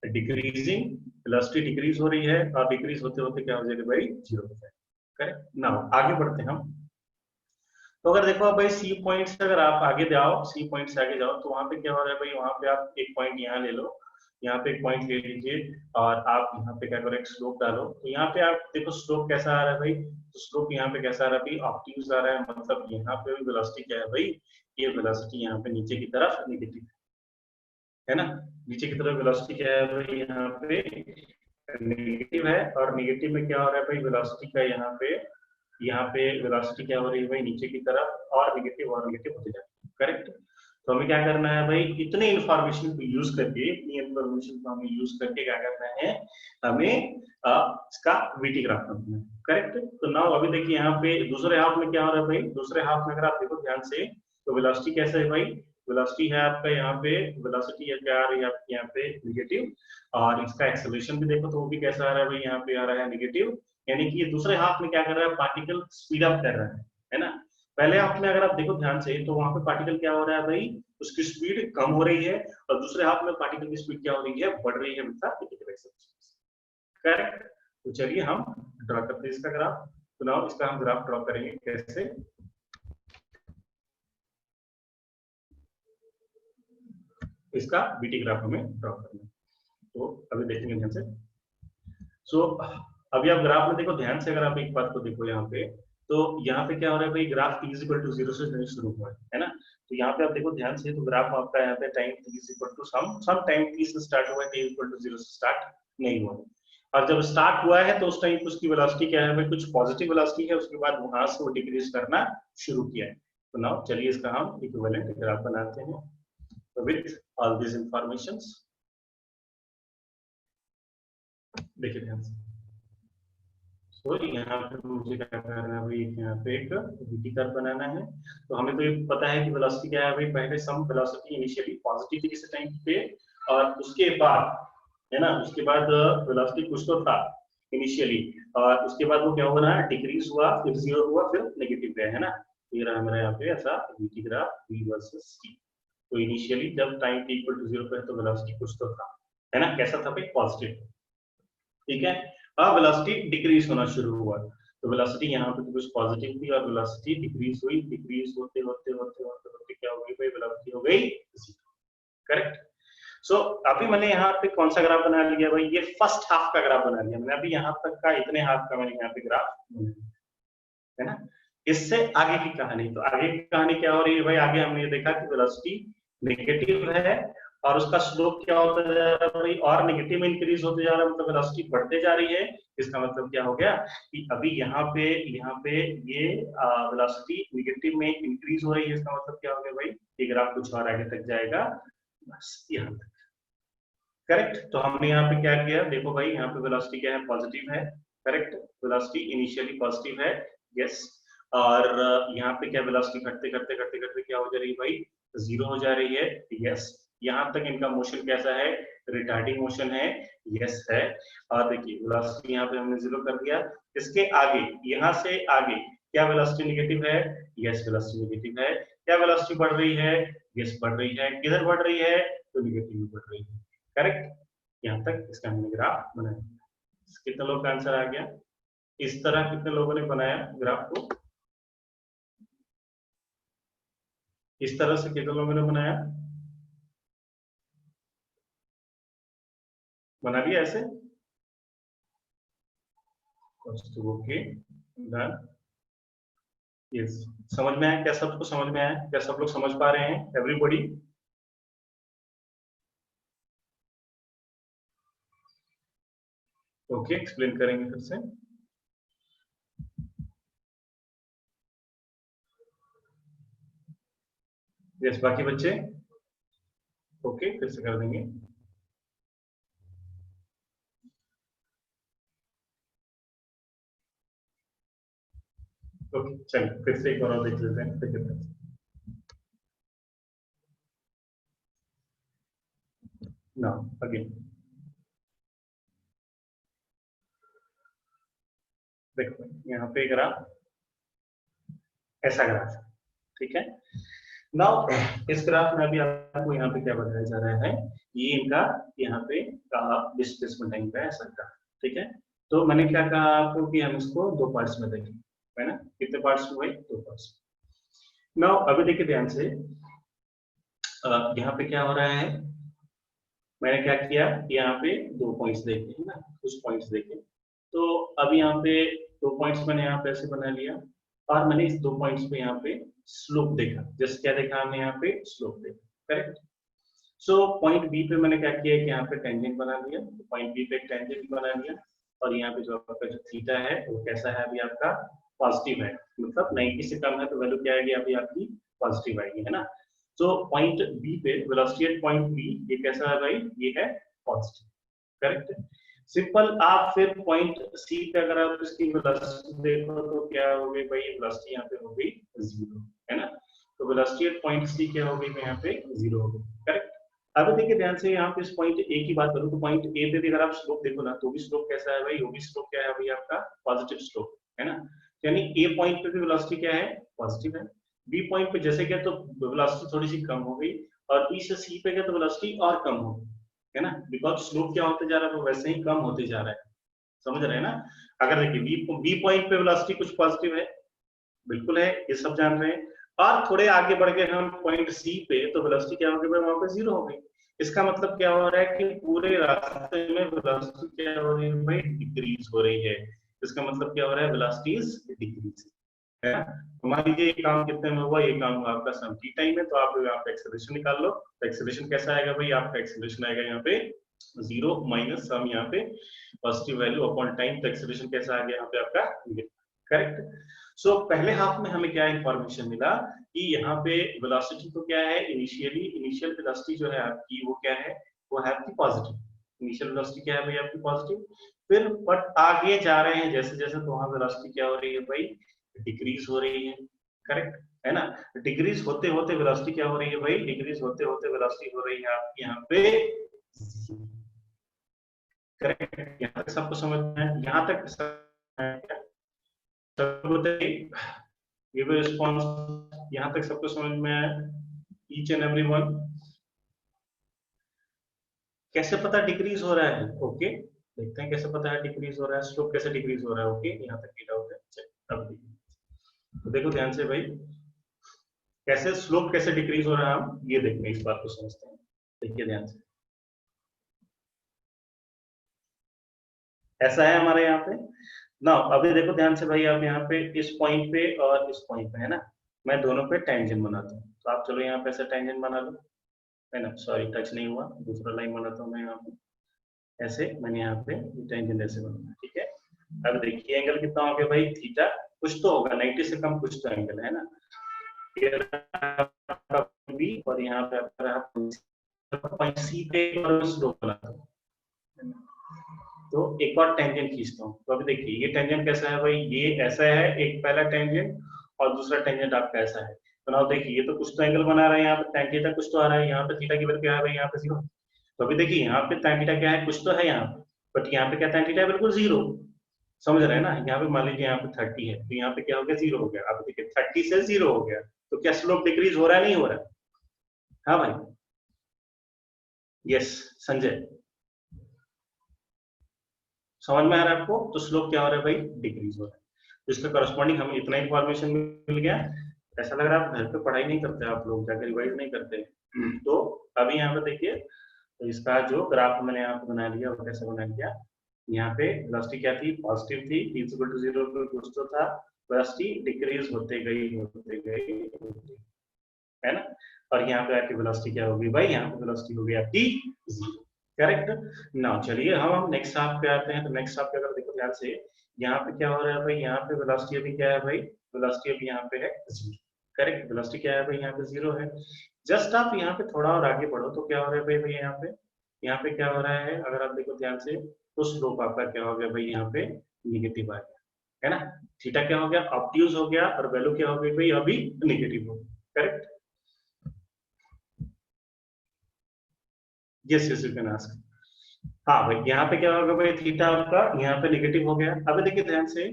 decreasing, velocity decrease हो रही है, और डिक्रीज होते होते क्या हो जाएगा भाई, जीरो हो जाएगा, करेक्ट। नाउ आगे बढ़ते हैं हम। तो अगर देखो भाई सी पॉइंट से अगर आप आगे जाओ, सी पॉइंट से आगे जाओ, तो वहां पे क्या हो रहा है भाई, वहां पे आप एक पॉइंट यहाँ ले लो, यहाँ पे एक पॉइंट ले लीजिए, और आप यहाँ पे क्या करो, एक स्लोप डालो। तो यहाँ पे आप देखो स्लोप कैसा आ रहा है भाई, तो स्लोप यहाँ पे कैसा आ रहा है भाई, ऑब्ट्यूज आ रहा है, मतलब यहाँ पे भी वेलोसिटी क्या है भाई, ये वेलोसिटी यहाँ पे नीचे की तरफ नेगेटिव है ना। नीचे की तरफ वेलोसिटी क्या है भाई, यहाँ पे नेगेटिव है, और नेगेटिव में क्या हो रहा है भाई, वेलोसिटी का यहाँ पे वेलोसिटी क्या हो रही है भाई, नीचे की तरफ, और नेगेटिव होते जा रही है, करेक्ट। तो हमें क्या करना है भाई, इतने इंफॉर्मेशन को यूज करके, इतनी इंफॉर्मेशन को हमें यूज करके क्या करना है, हमें इसका वीटी ग्राफ बनाना है, करेक्ट। तो नाउ अभी देखिए यहाँ पे दूसरे हाफ में क्या हो रहा है भाई, दूसरे हाफ में अगर आप देखो ध्यान से, तो वेलोसिटी कैसा है भाई, वेलोसिटी है आपका यहाँ पे, वेलोसिटी क्या आ रही है आपकी यहाँ पे नेगेटिव, और इसका एक्सेलरेशन भी देखो तो वो भी कैसा आ रहा है भाई, यहाँ पे आ रहा है नेगेटिव। यानी कि ये दूसरे हाफ में क्या कर रहा है, पार्टिकल स्पीड अप कर रहा है ना। पहले हाफ में अगर आप देखो ध्यान से, तो वहां पे पार्टिकल क्या हो रहा है भाई, उसकी स्पीड कम हो रही है, और दूसरे हाफ में पार्टिकल की स्पीड क्या हो रही है, बढ़ रही है with the negative acceleration, correct. तो चलिए हम ड्रॉ करते हैं इसका ग्राफ। तो नाउ इसका हम ग्राफ ड्रॉ करेंगे कैसे, इसका बीटी ग्राफ हमें ड्रॉ करना है। तो अभी देखेंगे ध्यान से। सो अभी आप ग्राफ में देखो ध्यान से, अगर आप एक बात को देखो यहाँ पे, तो यहाँ पे क्या हो रहा है भाई, graph t is equal to zero से शुरू हुआ है ना। तो यहाँ पे आप देखो ध्यान से, तो ग्राफ आपका यहाँ पे time t is equal to some time t से स्टार्ट हुआ है, t इक्वल टू जीरो से स्टार्ट नहीं हुआ है। और जब स्टार्ट हुआ है तो उस टाइम उसकी वेलोसिटी क्या है भाई, कुछ पॉजिटिव वेलोसिटी है, उसके बाद वहां से वो डिक्रीज करना शुरू किया है। तो नाउ चलिए इसका हम इक्विवेलेंट ग्राफ बनाते हैं विथ ऑल दिस इंफॉर्मेशंस। देखिए ध्यान से, तो यहाँ पे मुझे क्या करना है भाई, यहाँ पे एक वीटी कर्व बनाना है। तो हमें तो ये पता है कि वेलोसिटी क्या है भाई, पहले सम वेलोसिटी इनिशियली पॉजिटिव थी किसी टाइम पे, और उसके बाद है ना, उसके बाद वेलोसिटी कुछ तो था इनिशियली, और उसके बाद वो क्या हुआ ना, डिक्रीज हुआ, फिर जीरो हुआ, फिर नेगेटिव गया, है ना। तो ये रहा हमारा यहाँ पे ऐसा VT graph, v versus t। तो इनिशियली जब time t equal to zero पे है तो वेलोसिटी कुछ तो था, है ना, कैसा था भाई, पॉजिटिव, ठीक है। अब वेलोसिटी डिक्रीज होना शुरू हुआ, तो वेलोसिटी यहाँ पे कुछ पॉजिटिव थी, और वेलोसिटी डिक्रीज हुई, डिक्रीज होते होते होते होते होते क्या हो गई भाई, वेलोसिटी हो गई जीरो, करेक्ट। सो अभी मैंने यहाँ पे कौन सा ग्राफ बना लिया भाई, ये फर्स्ट हाफ का ग्राफ बना लिया मैंने, अभी यहाँ तक का इतने हाफ का मैंने यहाँ पे ग्राफ बना लिया, है ना। इससे आगे की कहानी, तो आगे की कहानी क्या हो रही है भाई, आगे हमने ये देखा कि वेलोसिटी नेगेटिव है, और उसका स्लोप क्या होता जा रहा है भाई, और नेगेटिव में इंक्रीज होते जा रहा है, मतलब वेलोसिटी बढ़ते जा रही है। इसका मतलब क्या हो गया कि अभी यहाँ पे ये वेलोसिटी नेगेटिव में इंक्रीज हो रही है, इसका मतलब क्या हो गया भाई, ये ग्राफ कुछ और आगे तक जाएगा, बस यहाँ तक, करेक्ट। तो हमने यहाँ पे क्या किया, देखो भाई यहाँ पे वेलोसिटी क्या है, पॉजिटिव है, करेक्ट। वेलोसिटी इनिशियली पॉजिटिव है, यस। और यहाँ पे क्या, वेलोसिटी घटते घटते घटते घटते क्या हो जा रही है भाई, जीरो हो जा रही है, यस। यहाँ तक इनका मोशन कैसा है, रिटार्डिंग मोशन है, यस है। और देखिए वेलोसिटी यहाँ पे हमने जीरो कर दिया, इसके आगे, यहाँ से आगे क्या वेलोसिटी नेगेटिव है, यस वेलोसिटी नेगेटिव है। क्या वेलोसिटी बढ़ रही है, यस बढ़ रही है, किधर बढ़ रही है, तो नेगेटिव में बढ़ रही है, करेक्ट। यहाँ तक इसका हमने ग्राफ बनाया। कितने लोग का आंसर आ गया, इस तरह कितने लोगों ने बनाया ग्राफ को, इस तरह से कितने लोगों ने बनाया, बना लिया ऐसे। Positive okay done. यस, समझ में आया क्या? सबको समझ में आया क्या? सब लोग समझ पा रहे हैं एवरीबॉडी? ओके, एक्सप्लेन करेंगे फिर से। यस, बाकी बच्चे ओके फिर से कर देंगे। ओके चलिए फिर से एक बार और देख लेते हैं फिर कितना। ना अगेन देखो यहाँ पे ग्राफ ऐसा ग्राफ है, ठीक है। नाउ इस ग्राफ में अभी आपको यहाँ पे क्या बताया जा रहा है, ये इनका यहाँ पे डिस्प्लेसमेंट टाइम का ऐसा ग्राफ, ठीक है। तो मैंने क्या कहा आपको कि हम इसको दो पार्ट्स में देखें, है ना। कितने पार्ट्स में भाई? दो पार्ट्स। नाउ अभी देखिए ध्यान से, यहाँ पे क्या हो रहा है, मैंने क्या किया, यहाँ पे दो पॉइंट्स देखे है ना, कुछ पॉइंट्स देखे। तो अब यहाँ पे दो पॉइंट्स मैंने यहाँ पे ऐसे बना लिया, और मैंने इस दो पॉइंट्स पे यहाँ पे स्लोप देखा। जस्ट क्या देखा हमने यहाँ पे? स्लोप देखा, करेक्ट। सो पॉइंट बी पे मैंने क्या किया कि यहाँ पे टेंजेंट बना लिया, तो पॉइंट बी पे एक टेंजेंट बना लिया, और यहाँ पे जो आपका जो थीटा है वो कैसा है अभी आपका? पॉजिटिव है, मतलब 90 से कम है तो वैल्यू क्या आएगी अभी आपकी? पॉजिटिव आएगी, है ना। तो पॉइंट बी पे वेलोसिटी एट पॉइंट बी ये कैसा है भाई? ये है पॉजिटिव, करेक्ट। सिंपल। आप फिर पॉइंट सी पे अगर आप इसकी वेलोसिटी देखो तो क्या हो गई भाई? वेलोसिटी यहाँ पे हो गई 0, है ना। तो वेलोसिटी एट पॉइंट सी क्या हो गई यहाँ पे? 0 हो गई, करेक्ट। अब देखिए ध्यान से, यहाँ पे इस पॉइंट ए की बात करूं तो पॉइंट ए पे भी अगर आप स्लोप देखो ना, तो भी स्लोप कैसा है भाई? वो भी स्लोप क्या है भाई आपका? पॉजिटिव स्लोप, है ना। यानी ए पॉइंट पे भी वेलोसिटी क्या है? पॉजिटिव है। बी पॉइंट पे जैसे क्या, तो वेलोसिटी थोड़ी सी कम हो गई, और बी से सी पे क्या, तो वेलोसिटी और कम हो गई, है ना। बिकॉज स्लोप क्या होते जा रहा है? वो वैसे ही कम होते जा रहा है, समझ रहे हैं ना। अगर देखिए बी पॉइंट पे वेलोसिटी कुछ पॉजिटिव है, बिल्कुल है, ये सब जान रहे हैं। और थोड़े आगे बढ़ गए हम पॉइंट सी पे, तो वेलोसिटी क्या हो गई? वहां पे 0 हो गई। इसका मतलब क्या हो रहा है कि पूरे रास्ते में वेलोसिटी क्या हो रही है भाई? डिक्रीज हो रही है। इसका मतलब क्या हो रहा है? वेलोसिटी इज डिक्रीज, है ना। तो मान लीजिए ये काम कितने में हुआ? ये काम हुआ आपका सम टी टाइम में, तो आप यहाँ पे एक्सेलरेशन निकाल लो। तो एक्सेलरेशन कैसा आएगा भाई? आपका एक्सेलरेशन आएगा यहाँ पे 0 माइनस सम यहाँ पे पॉजिटिव वैल्यू अपॉन टाइम। तो एक्सेलरेशन कैसा आ गया यहाँ पे आपका? करेक्ट। सो पहले हाफ में हमें क्या इंफॉर्मेशन मिला कि यहाँ पे वेलोसिटी तो क्या है, इनिशियल वेलोसिटी जो है आपकी वो क्या है? वो है आपकी पॉजिटिव। इनिशियल वेलोसिटी क्या है भाई आपकी? पॉजिटिव। फिर बट आगे जा रहे हैं जैसे जैसे, तो वहां वेलोसिटी क्या हो रही है भाई? डिक्रीज हो रही है, करेक्ट, है ना। डिक्रीज होते होते वेलोसिटी क्या हो रही है भाई? डिक्रीज होते होते वेलोसिटी हो रही है आपकी यहाँ पे, करेक्ट। यहाँ तक सबको समझ में है? यहाँ तक सबको बताइए, गिव अ रिस्पांस। यहाँ तक सबको समझ में आया? Each and every one. कैसे पता डिक्रीज हो रहा है? ओके देखते हैं कैसे पता है डिक्रीज हो रहा है, स्लोप कैसे डिक्रीज हो रहा है। ओके यहाँ तक की डाउट है, चलिए अब देखिए। तो देखो ध्यान से भाई, कैसे स्लोप कैसे डिक्रीज हो रहा है, हम ये देखते हैं, इस बात को समझते हैं। देखिए ध्यान से, ऐसा है हमारे यहाँ पे ना। अभी देखो ध्यान से भाई, आप यहाँ पे इस पॉइंट पे और इस पॉइंट पे, है ना, मैं दोनों पे टेंजेंट बनाता हूँ। तो आप चलो यहाँ पे ऐसा टेंजेंट बना लो, है ना। सॉरी टच नहीं हुआ, दूसरा लाइन बनाता हूँ मैं यहाँ पे। ऐसे मैंने यहाँ पे टेंजेंट ऐसे बनाना, ठीक है। अब देखिए एंगल कितना हो गया भाई? थीटा। कुछ तो होगा 90 से कम, कुछ तो एंगल है ना। बी और यहाँ पे पॉइंट सी पे और स्लोप बनाता हूँ, तो एक और टेंजेंट खींचता हूँ। तो अभी देखिए ये टेंजेंट कैसा है भाई? ये ऐसा है, एक पहला टेंजेंट, और दूसरा टेंजेंट आपका ऐसा है। तो ना देखिए ये तो कुछ तो एंगल बना रहा है, यहाँ पे tan थीटा कुछ तो आ रहा है, यहाँ पे थीटा की वैल्यू क्या है भाई? यहाँ पे 0। तो अभी देखिए यहाँ पे tan थीटा क्या है? कुछ तो है यहाँ पे, बट यहाँ पे क्या tan थीटा है? बिल्कुल 0। समझ रहे हैं ना। यहाँ पे मान लीजिए यहाँ पे 30 है, तो यहाँ पे क्या हो गया? 0 हो गया। अब देखिए 30 से 0 हो गया, तो क्या स्लोप डिक्रीज हो रहा है? नहीं हो रहा है? हाँ भाई, यस संजय, समझ में आ रहा है आपको? तो स्लोप क्या हो रहा है भाई? डिक्रीज हो रहा है। तो इसके करस्पॉन्डिंग हमें इतना इन्फॉर्मेशन मिल गया। ऐसा लग रहा है आप घर पे पढ़ाई नहीं करते, आप लोग जाकर रिवाइज नहीं करते। तो अभी यहाँ पे देखिए, तो इसका जो ग्राफ मैंने यहाँ पे बना लिया वो कैसे बना लिया, यहाँ पे वेलोसिटी क्या थी, पॉजिटिव थी, t इज इक्वल टू 0 पे कुछ तो था, वेलोसिटी डिक्रीज होते गई है ना, और यहाँ पे आपकी वेलोसिटी क्या होगी भाई, यहाँ पे वेलोसिटी हो गई आपकी 0। करेक्ट ना। चलिए हम नेक्स्ट हाफ पे आते हैं। तो नेक्स्ट हाफ पे अगर देखो ध्यान से, यहाँ पे क्या हो रहा है भाई, यहाँ पे वेलोसिटी अभी क्या है भाई, वेलोसिटी अभी यहाँ पे है 0। करेक्ट, वेलोसिटी क्या है भाई, यहाँ पे 0 है। जस्ट आप यहाँ पे थोड़ा और आगे बढ़ो तो क्या हो रहा है भाई, यहाँ पे क्या हो रहा है, अगर आप देखो ध्यान से, तो स्लोप आपका क्या हो गया भाई, यहाँ पे निगेटिव आ गया है ना। थीटा क्या हो गया, ऑब्ट्यूज हो गया, और वैल्यू क्या हो गई भाई, अभी निगेटिव हो गई। Correct, yes yes you can ask. हाँ भाई, यहाँ पे क्या होगा भाई, थीटा आपका यहाँ पे निगेटिव हो गया। अभी देखिए ध्यान से,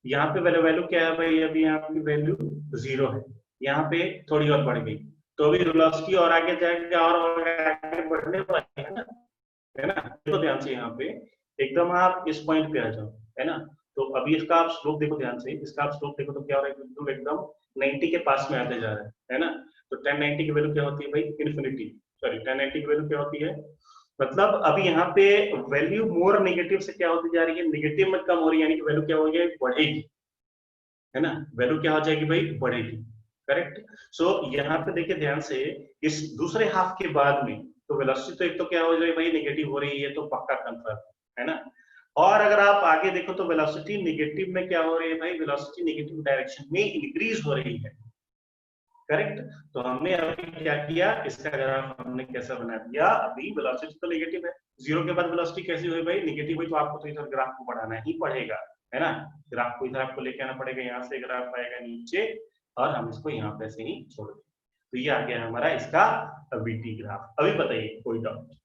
यहाँ पे वैल्यू वैल्यू क्या है भाई, अभी यहाँ की वैल्यू 0 है, यहाँ पे थोड़ी और बढ़ गई, तो अभी वेलोसिटी और आगे जाएगा और आगे बढ़ने वाली है ना। देखो ध्यान से, यहाँ पे एकदम आप इस पॉइंट पे आ जाओ, है ना। तो अभी इसका आप स्लोप देखो ध्यान से, इसका आप स्लोप देखो तो क्या हो रहा है, बिल्कुल एकदम 90 के पास में आते जा रहा है ना। तो 1090 की वैल्यू क्या होती है भाई, इन्फिनिटी, सॉरी 1090 की वैल्यू क्या होती है, मतलब अभी यहाँ पे वैल्यू मोर नेगेटिव से क्या होती जा रही है, नेगेटिव में कम हो रही है, यानी कि वैल्यू क्या हो गई, बढ़ेगी, है ना। वैल्यू क्या हो जाएगी भाई, बढ़ेगी। करेक्ट। सो यहाँ पे देखिए ध्यान से, इस दूसरे हाफ के बाद में तो वेलोसिटी तो एक तो क्या हो जाएगी भाई, नेगेटिव हो रही है, तो पक्का कंफर्म है ना। और अगर आप आगे देखो तो वेलोसिटी नेगेटिव में क्या हो रही है भाई, वेलोसिटी नेगेटिव डायरेक्शन में इंक्रीज हो रही है। करेक्ट। तो हमने अभी क्या किया, इसका ग्राफ हमने कैसा बना दिया, अभी वेलोसिटी तो नेगेटिव है, 0 के बाद वेलोसिटी कैसी हुई भाई, नेगेटिव हुई, तो आपको तो इधर ग्राफ को बढ़ाना ही पड़ेगा, है ना। ग्राफ को इधर आपको लेके आना पड़ेगा, यहाँ से ग्राफ आएगा नीचे, और हम इसको यहाँ पे से ही छोड़ देंगे। तो ये आ गया हमारा इसका वीटी ग्राफ। अभी बताइए कोई डाउट?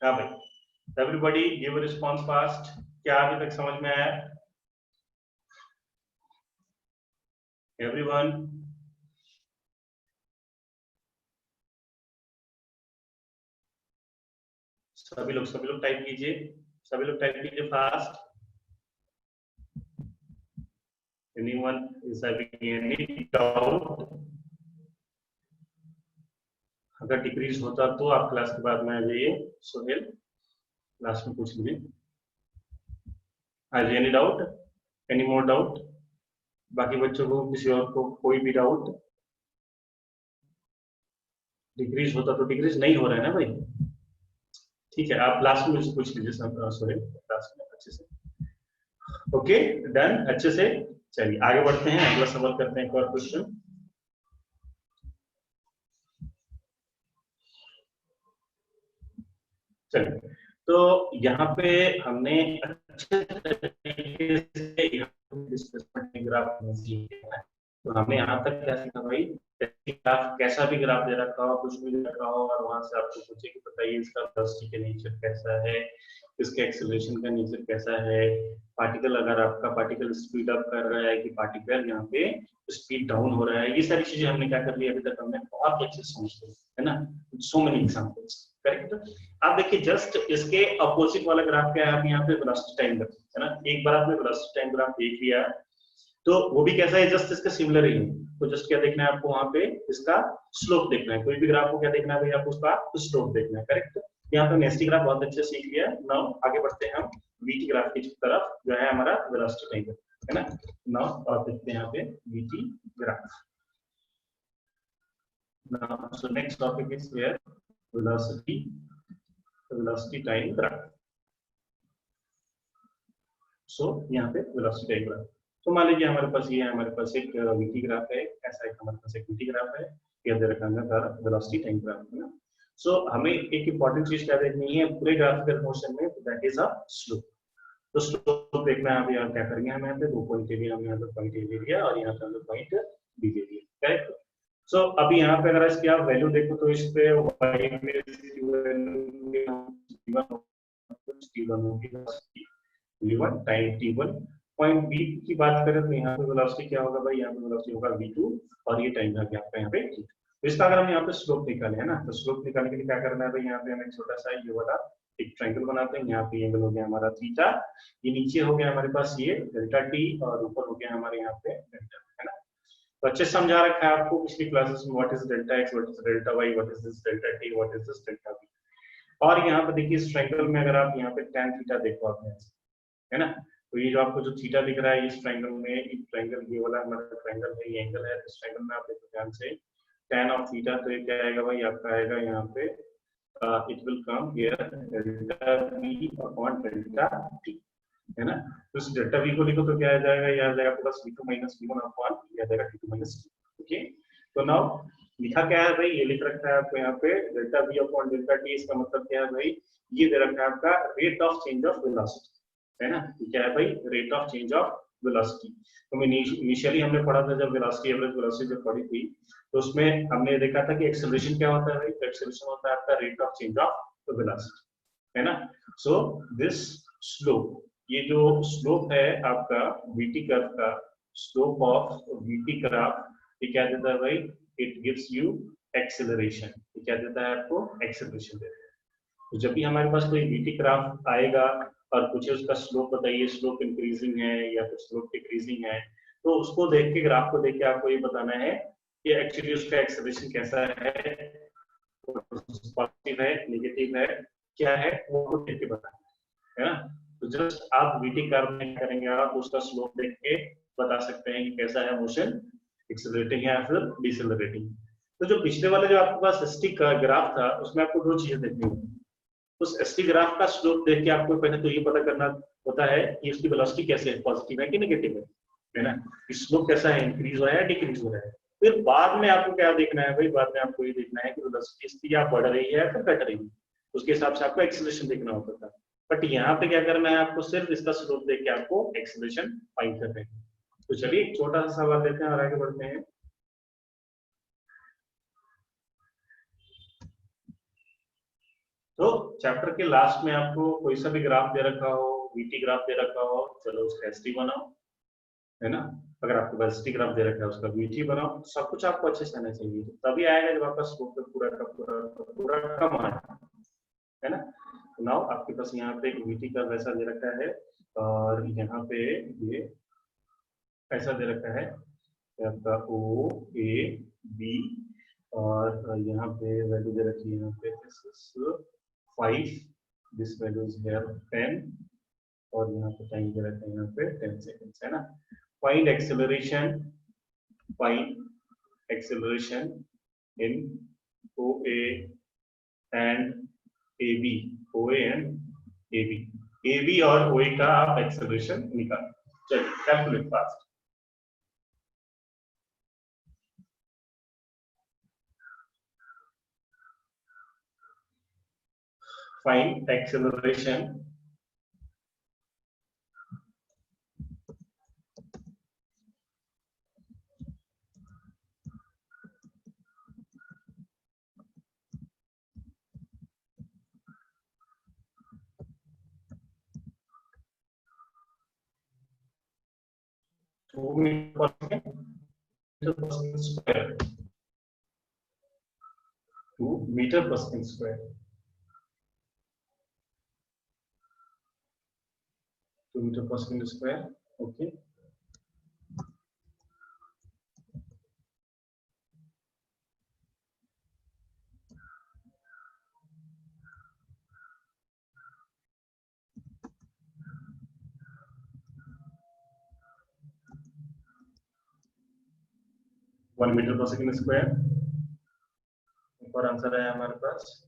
हाँ भाई, एवरीबॉडी गिव रिस्पॉन्स फास्ट। क्या अभी तक समझ में आया एवरीवन? सभी लोग टाइप कीजिए, सभी लोग टाइप कीजिए fast. Anyone is having any doubt? अगर डिक्रीज होता तो आप क्लास के बाद में आ जाइए। सोहेल, क्लास में पूछ लीजिए। आज any doubt, any more doubt? बाकी बच्चों को, किसी और को कोई भी डाउट? डिक्रीज होता तो, डिक्रीज नहीं हो रहा है ना भाई। ठीक है, आप लास्ट में मुझसे पूछ लीजिए सोहेल, क्लास में अच्छे से। ओके डन, अच्छे से। चलिए आगे बढ़ते हैं, अगला सवाल करते हैं, एक और क्वेश्चन। चलिए, तो यहाँ पे हमने अच्छे तरीके से डिस्प्लेसमेंट ग्राफ सीखा है। तो हमने यहाँ तक क्या सीखा भाई, ग्राफ कैसा भी ग्राफ दे रखा हो, कुछ भी दे रखा हो, और वहां से आपको पूछे कि बताइए इसका वेलोसिटी का नेचर कैसा है, इसके एक्सेलरेशन का नेचर कैसा है, पार्टिकल अगर आपका पार्टिकल स्पीड अप कर रहा है कि पार्टिकल यहाँ पे स्पीड डाउन हो रहा है, ये सारी चीजें हमने क्या कर ली अभी तक, हमने बहुत अच्छे से समझ ली है ना। So many examples. करेक्ट। आप देखिए जस्ट इसके अपोजिट वाला ग्राफ क्या है, यहाँ पे वेलोसिटी टाइम ग्राफ है ना। एक बार आपने वेलोसिटी टाइम ग्राफ देख लिया, तो वो भी कैसा है, जस्ट इसका सिमिलर ही है। तो जस्ट क्या देखना है आपको, वहां पे इसका स्लोप देखना है। कोई भी ग्राफ को क्या देखना है भाई, आपको उसका स्लोप देखना है। करेक्ट। यहाँ पे नेस्टी ग्राफ बहुत अच्छे से सीख लिया। नाउ आगे बढ़ते हैं हम वीटी ग्राफ की तरफ, जो है हमारा वेलोसिटी टाइम ग्राफ, है ना। नाउ आप देखते हैं यहाँ पे VT graph. Now so next topic is here velocity time graph. So यहाँ पे वेलोसिटी टाइम ग्राफ, तो मान लीजिए हमारे पास ये है, हमारे पास एक वीटी ग्राफ है, ऐसा एक हमारे पास एक वीटी ग्राफ है, ये दे रखा है वेलोसिटी टाइम ग्राफ, है ना। सो हमें एक इंपॉर्टेंट चीज क्या देखनी है पूरे ग्राफिकल मोशन में, दैट इज अ स्लोप। तो स्लोप देखना है, अभी यहाँ क्या करेंगे, हम यहाँ पे 2 पॉइंट ए हम यहाँ पे पॉइंट ए ले लिया, और यहाँ पे हमने पॉइंट बी ले लिया। करेक्ट। सो अभी यहाँ पे अगर इसकी आप वैल्यू देखो, तो इस पे y में इसकी value t1 time t1। Point B की बात करें तो यहाँ पे वेलोसिटी क्या होगा भाई, यहाँ पे वेलोसिटी होगा v2, और ये टाइम था आपका यहाँ पे t। तो इसका अगर हम यहाँ पे स्लोप निकाले, है ना, तो स्लोप निकालने के लिए क्या करना है भाई, यहाँ पे हमें छोटा सा ये वाला एक ट्रायंगल बनाते हैं। यहाँ पे एंगल हो गया हमारा थीटा, ये नीचे हो गया हमारे पास ये डेल्टा टी, और ऊपर हो गया हमारे यहाँ पे डेल्टा, है ना। तो अच्छे समझा रखा है आपको पिछली क्लासेस में, what is delta X, what is delta Y, what is this delta T, what is this delta B. और यहाँ पे देखिए इस ट्रायंगल में अगर आप यहाँ पे tan थीटा देखो आप यहाँ से, है ना, तो ये जो आपको जो थीटा दिख रहा है इस ट्रायंगल में, एक ट्रायंगल ये वाला हमारा ट्रायंगल है, ये एंगल है, इस ट्रायंगल में आप देखो ध्यान से tan ऑफ थीटा, तो ये क्या आएगा भाई आपका आएगा यहाँ पे it will come here delta v upon delta t, है ना। तो इस डेल्टा v को लिखो तो क्या आ जाएगा, ये आ जाएगा plus v2 minus v1 upon ये आ जाएगा t2 माइनस t। ओके, तो नाउ लिखा क्या है भाई, ये लिख रखा है आपको यहाँ पे delta v upon delta t, इसका मतलब क्या है भाई, ये दे रखा है आपका rate of change of velocity, है ना, ये क्या है भाई, rate of change of velocity. तो इनिशियली हमने पढ़ा था जब वेलोसिटी एवरेज वेलोसिटी जब पढ़ी थी, तो उसमें हमने देखा था कि एक्सेलरेशन क्या होता है भाई, एक्सेलरेशन होता है आपका rate of change of velocity, है ना। सो दिस स्लोप, ये जो स्लोप है आपका वीटी कर्व का, स्लोप ऑफ वीटी कर्व, ये क्या देता है भाई, इट गिव्स यू एक्सेलरेशन, ये क्या देता है आपको, एक्सेलरेशन देता है। तो जब भी हमारे पास कोई वीटी ग्राफ आएगा और पूछे उसका स्लोप बताइए, स्लोप इंक्रीजिंग है या फिर स्लोप डिक्रीजिंग है, तो उसको देख के, ग्राफ को देख के आपको ये बताना है कि एक्चुअली उसका एक्सेलरेशन कैसा है, पॉजिटिव है, नेगेटिव है, क्या है, वो देख के बताना है ना। तो जस्ट आप वीटी कर्व में करेंगे, आप उसका स्लोप देख के बता सकते हैं कि कैसा है मोशन, एक्सेलरेटिंग है या फिर डिसेलरेटिंग। तो जो पिछले वाले जो आपके पास स्टिक ग्राफ था, उसमें आपको दो चीजें देखनी होगी। उस स्टिक ग्राफ का स्लोप देख के आपको पहले तो ये पता करना होता है कि उसकी वेलोसिटी कैसे है, पॉजिटिव है कि नेगेटिव है ना, स्लोप कैसा है, इंक्रीज हो रहा है डिक्रीज हो रहा है। फिर बाद में आपको क्या देखना है भाई, बाद में आपको ये देखना है कि वेलोसिटी इसकी या बढ़ रही है या फिर घट रही है, उसके हिसाब से आपको एक्सेलरेशन देखना होता था। बट यहाँ पे क्या करना है आपको, सिर्फ इसका स्लोप देख के आपको एक्सेलरेशन फाइंड करना है। तो चलिए एक छोटा सा सवाल लेते हैं और आगे बढ़ते हैं। तो चैप्टर के लास्ट में आपको कोई सा भी ग्राफ दे रखा हो, वीटी ग्राफ दे रखा हो, चलो उसका एसटी बनाओ, है ना। अगर आपके पास एसटी ग्राफ दे रखा है उसका वीटी बनाओ, सब कुछ आपको अच्छे से आना चाहिए, तभी आएगा जब आपका स्लोप पे पूरा का पूरा कम आएगा, है ना। तो नाउ आपके पास यहाँ पे एक वीटी का वैसा दे रखा है और यहाँ पे ये ऐसा दे रखा है आपका ओ ए बी, और यहाँ पे वैल्यू दे रखी है, यहाँ पे 5, दिस वैल्यू इज हियर 10, और यहाँ पे टाइम दे रखा है यहाँ पे 10 सेकंड्स, है ना। Find acceleration in OA and AB, OA and AB और OA का आप एक्सेलरेशन निकाल, चलिए calculate fast. Find acceleration meter per second square, 2 meter per second square, 2 meter per second square, okay. One metre per second square, एक और answer है हमारे पास।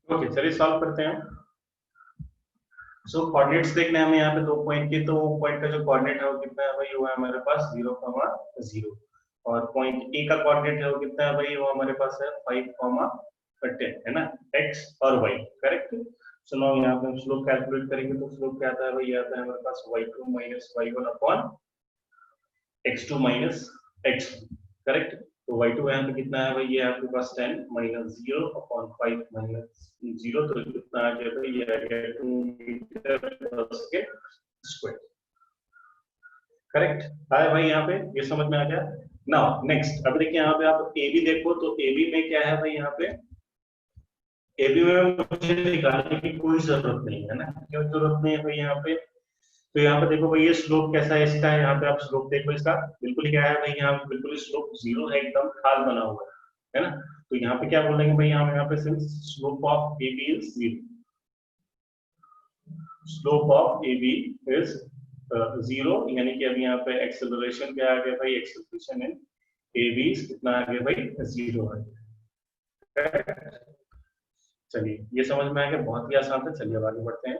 Okay चलिए सॉल्व करते हैं। सो कोऑर्डिनेट्स देखने हमें यहाँ पे 2 पॉइंट के, तो पॉइंट का जो कोऑर्डिनेट है वो कितना है भाई, वो है हमारे पास 0,0, और पॉइंट ए का कोऑर्डिनेट है वो कितना है भाई, वो हमारे पास है 5,10, है ना, x और y, करेक्ट। सो नाउ यहाँ पे हम स्लोप कैलकुलेट करेंगे, तो स्लोप क्या आता है भाई, आता है हमारे पास y2 minus y1 upon x2 minus x1, correct. तो y2 यहाँ पे कितना है भाई, ये आपके पास 10 माइनस 0 अपॉन 5 माइनस 0, तो कितना आ गया भाई, ये आ गया 2 मीटर पर सेकंड स्क्वायर, करेक्ट है भाई, यहाँ पे ये समझ में आ गया। नाउ नेक्स्ट, अब देखिए यहाँ पे आप AB देखो, तो AB में क्या है भाई, यहाँ पे एबी में मुझे निकालने की कोई जरूरत नहीं है ना, क्यों जरूरत नहीं है भाई यहाँ पे? तो यहाँ पे देखो भाई ये स्लोप कैसा है इसका, यहाँ पे आप स्लोप देखो इसका, बिल्कुल ही क्या है भाई, यहाँ पे बिल्कुल स्लोप जीरो है, एकदम खाल बना हुआ है ना। तो यहाँ पे क्या बोलेंगे भाई, हम यहाँ पे slope of A B is zero, slope of A B is zero, यानी कि अभी यहाँ पे एक्सेलरेशन क्या आ गया भाई, एक्सेलरेशन इन ए बी कितना आ गया भाई, जीरो है। चलिए ये समझ में आ गया, बहुत ही आसान था। चलिए अब आगे बढ़ते हैं।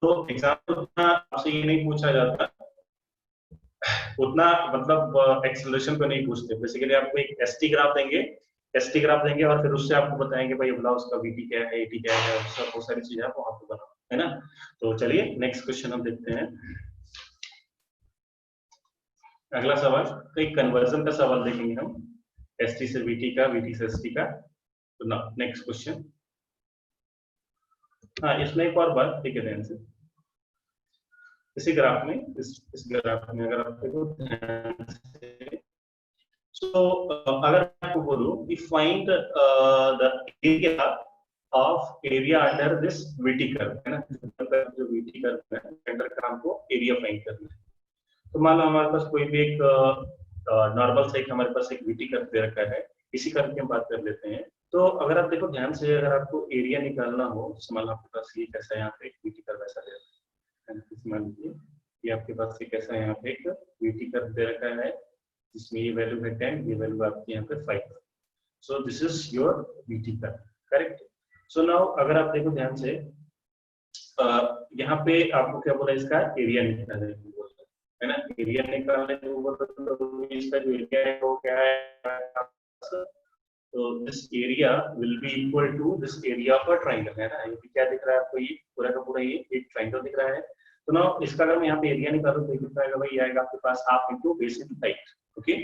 तो एग्जाम्पल उतना आपसे ये नहीं पूछा जाता, उतना मतलब एक्सेलरेशन पे नहीं पूछते। बेसिकली आपको एक एसटी ग्राफ देंगे, एसटी ग्राफ देंगे और फिर उससे आपको बताएंगे भाई बोला उसका वीटी क्या है, एटी क्या है, सब बहुत सारी चीजें आपको आपको बनाओ, है ना। तो चलिए नेक्स्ट क्वेश्चन हम देखते हैं। अगला सवाल, तो एक कन्वर्जन का सवाल देखेंगे हम, एसटी से वीटी का, वीटी से एसटी का। तो ना नेक्स्ट क्वेश्चन, हाँ इसमें एक और बात ठीक है ध्यान से, इसी ग्राफ में, इस ग्राफ में अगर आप देखो ध्यान से, तो अगर आपको बोलूं कि find the area of area under this VT curve, है ना, जो वीटी कर्व है अंडर का हमको एरिया फाइंड करना है। तो मान लो हमारे पास कोई भी एक नॉर्मल सा एक हमारे पास एक वीटी कर्व दे रखा है, इसी कर्व की हम बात कर लेते हैं। तो अगर आप देखो ध्यान से, अगर आपको एरिया निकालना हो, मान लो आपके पास ये कैसा यहाँ पे एक वीटी कर्व ऐसा दे रखा है, मान लीजिए ये आपके पास एक कैसा यहाँ पे एक वीटी कर्व दे रखा है, जिसमें ये वैल्यू है 10, ये वैल्यू आपकी यहाँ पे 5। So this is your VT curve, correct. So now अगर आप देखो ध्यान से, यहाँ पे आपको क्या बोला, इसका एरिया निकालने को बोला है ना, एरिया निकालने को बोला, तो इसका जो एरिया है वो क्या है, तो this area will be equal to this area of a triangle, है ना। ये क्या दिख रहा है आपको, ये पूरा का पूरा ये एक ट्रायंगल दिख रहा है। तो ना इसका अगर मैं यहाँ पे एरिया निकालूं तो कितना आएगा भाई, आएगा आपके पास half into base into height, okay.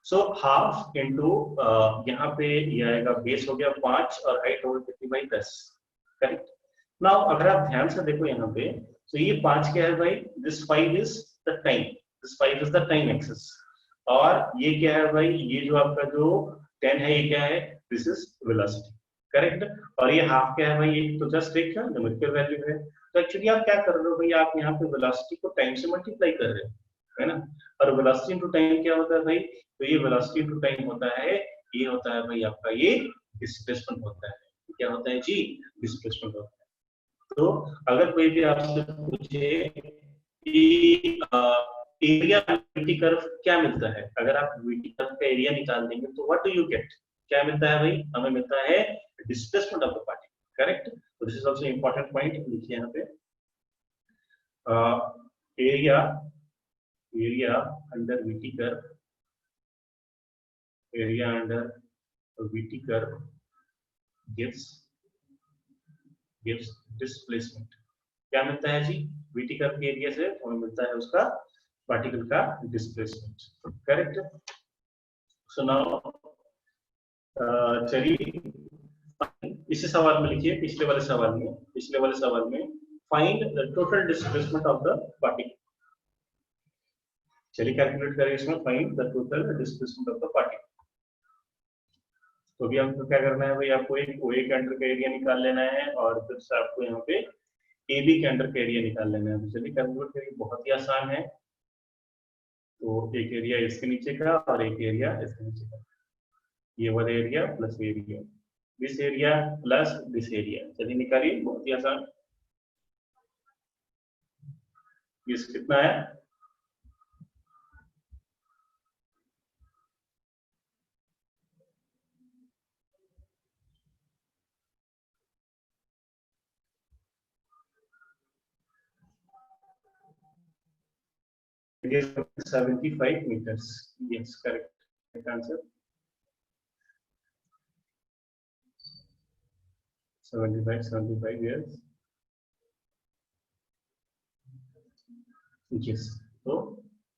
So half into यहाँ पे ये आएगा, बेस हो गया 5 और हाइट हो गई कितनी भाई 10, करेक्ट। नाउ अगर आप ध्यान से देखो यहाँ पे, तो ये 5 क्या है भाई, this 5 is the time, this 5 is the time axis, और ये क्या है भाई, ये जो आपका जो 10 है ये क्या है, दिस इज वेलोसिटी, करेक्ट। और ये हाफ क्या है भाई, ये तो जस्ट एक न्यूमेरिकल वैल्यू है। तो एक्चुअली आप क्या कर रहे हो भाई, आप यहाँ पे वेलोसिटी को टाइम से मल्टीप्लाई कर रहे हो, है ना। और वेलोसिटी इनटू टाइम क्या होता है भाई, तो ये वेलोसिटी इनटू टाइम होता है, ये होता है भाई आपका ये डिस्प्लेसमेंट होता है। क्या होता है जी, डिस्प्लेसमेंट होता है। तो अगर कोई भी आपसे पूछे कि एरिया वीटी कर्व क्या मिलता है, अगर आप वीटी कर्व का एरिया निकाल देंगे तो व्हाट डू यू गेट, क्या मिलता है भाई, हमें मिलता है displacement of the particle, correct. तो this is also important point, लिखिए यहाँ पे area, area under VT curve, area under VT curve gives gives displacement. क्या मिलता है जी, वीटी कर्व के एरिया से हमें मिलता है उसका पार्टिकल का डिस्प्लेसमेंट, करेक्ट। सो नाउ चलिए इसी सवाल में लिखिए, पिछले वाले सवाल में, पिछले वाले सवाल में find the total displacement of the particle. चलिए कैलकुलेट करें इसमें, find the total displacement of the particle. तो भी आपको क्या करना है भाई, आपको एक ओए के अंडर का एरिया निकाल लेना है और फिर से आपको यहाँ पे ए बी के अंडर का एरिया निकाल लेना है। तो चलिए कैलकुलेट करिए, बहुत ही आसान है। तो एक एरिया इसके नीचे का और एक एरिया इसके नीचे का, ये वाला area plus area, this area plus this area, चलिए निकालिए, बहुत ही आसान। ये कितना है, it is 75 meters, yes correct answer, 75 yes, yes, तो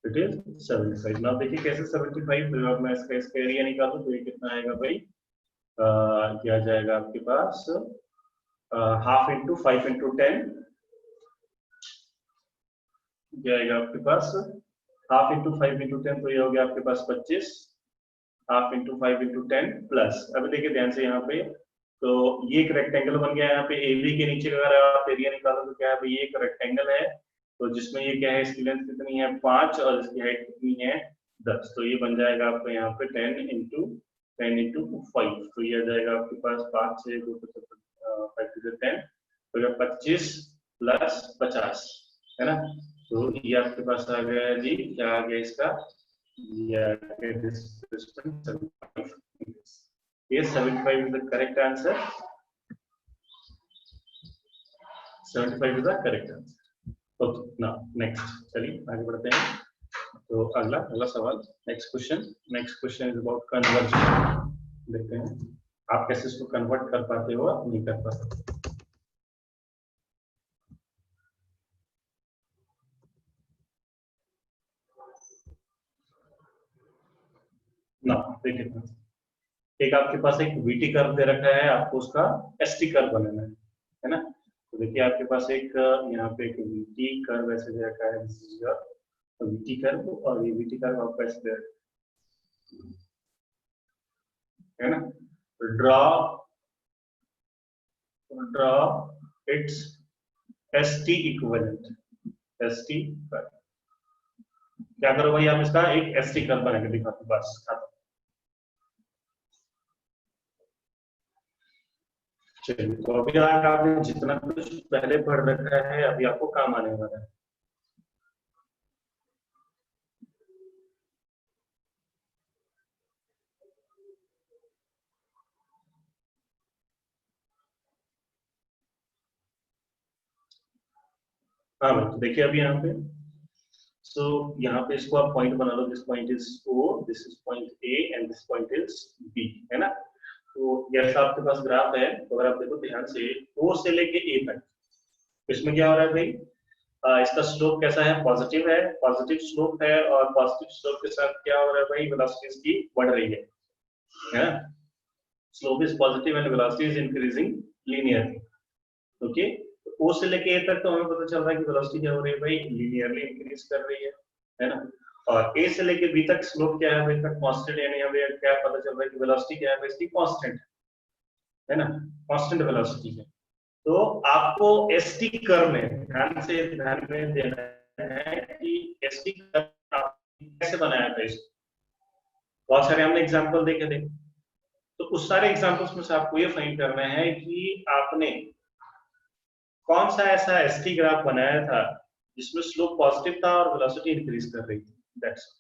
इट इज 75। नाउ देखिए कैसे 75, तो मैं इसका एरिया निकालूं तो ये कितना आएगा भाई, क्या जाएगा आपके पास, हाफ इंटू 5 इंटू 10, क्या आएगा आपके पास, हाफ इंटू 5 इंटू 10, तो ये हो गया आपके पास 25, हाफ इंटू 5 × 10 प्लस, अभी देखिए ध्यान से यहाँ पे, तो ये एक रेक्टेंगल बन गया है। यहाँ पे AB के नीचे अगर आप एरिया निकालो तो क्या है भाई, ये एक रेक्टेंगल है, तो जिसमें ये क्या है, इसकी लेंथ कितनी है 5 और इसकी हाइट कितनी है 10, तो ये बन जाएगा आपको यहाँ पे 10 × 5, तो ये आ जाएगा आपके पास 5 से 2 5 से 10, तो ये 25 प्लस 50 है ना, तो ये आपके पास आ गया जी, क्या आ गया इसका, ये आ गया displacement 75। Yes, 75 is the correct answer. 75 is the correct answer. Okay, now next. चलिए आगे बढ़ते हैं। तो अगला सवाल, next question is about conversion. देखते हैं आप कैसे इसको कन्वर्ट कर पाते हो, नहीं कर पाते। ना देखिए, एक आपके पास एक वीटी कर्व दे रखा है, आपको उसका एसटी कर्व बनाना है ना। तो देखिए आपके पास एक यहाँ पे एक वीटी कर्व ऐसे दे रखा है, this is your VT curve, और ये वीटी कर्व आपको ऐसे दे रखा है ना। Draw it's ST equivalent, ST curve. क्या करो भाई, आप इसका एक एसटी कर्व बना के दिखाओ, बस खत्म। चलिए, तो अभी आपने जितना कुछ पहले पढ़ रखा है अभी आपको काम आने वाला है। हाँ भाई, तो देखिए अभी यहाँ पे, सो यहाँ पे इसको आप पॉइंट बना लो, this point is O, this is point A and this point is B, है ना। तो जैसा आपके पास ग्राफ है, तो अगर आप देखो ध्यान से, O से लेके A तक, इसमें क्या हो रहा है भाई, इसका स्लोप कैसा है, पॉजिटिव है, पॉजिटिव स्लोप है, और पॉजिटिव स्लोप के साथ क्या हो रहा है भाई, वेलोसिटी इसकी बढ़ रही है ना। Slope is positive and velocity is increasing linearly. Okay, O से लेके A तक तो हमें पता चल रहा है कि वेलोसिटी क्या हो रही है भाई, लीनियरली इंक्रीज कर रही है ना। और A से लेके B तक स्लोप क्या है भाई, तक कांस्टेंट, यानी हमें क्या पता चल रहा है कि वेलोसिटी क्या है भाई, इसकी कांस्टेंट है ना, कांस्टेंट वेलोसिटी है। तो आपको एसटी कर्व में ध्यान में देना है कि एसटी कर्व कैसे बनाया था इसको। बहुत सारे हमने एग्जांपल देखे थे, तो उस सारे एग्जांपल्स में से आपको ये फाइंड करना है कि आपने कौन सा ऐसा एसटी ग्राफ बनाया था जिसमें स्लोप पॉजिटिव था और वेलोसिटी इंक्रीज कर रही थी, दैट्स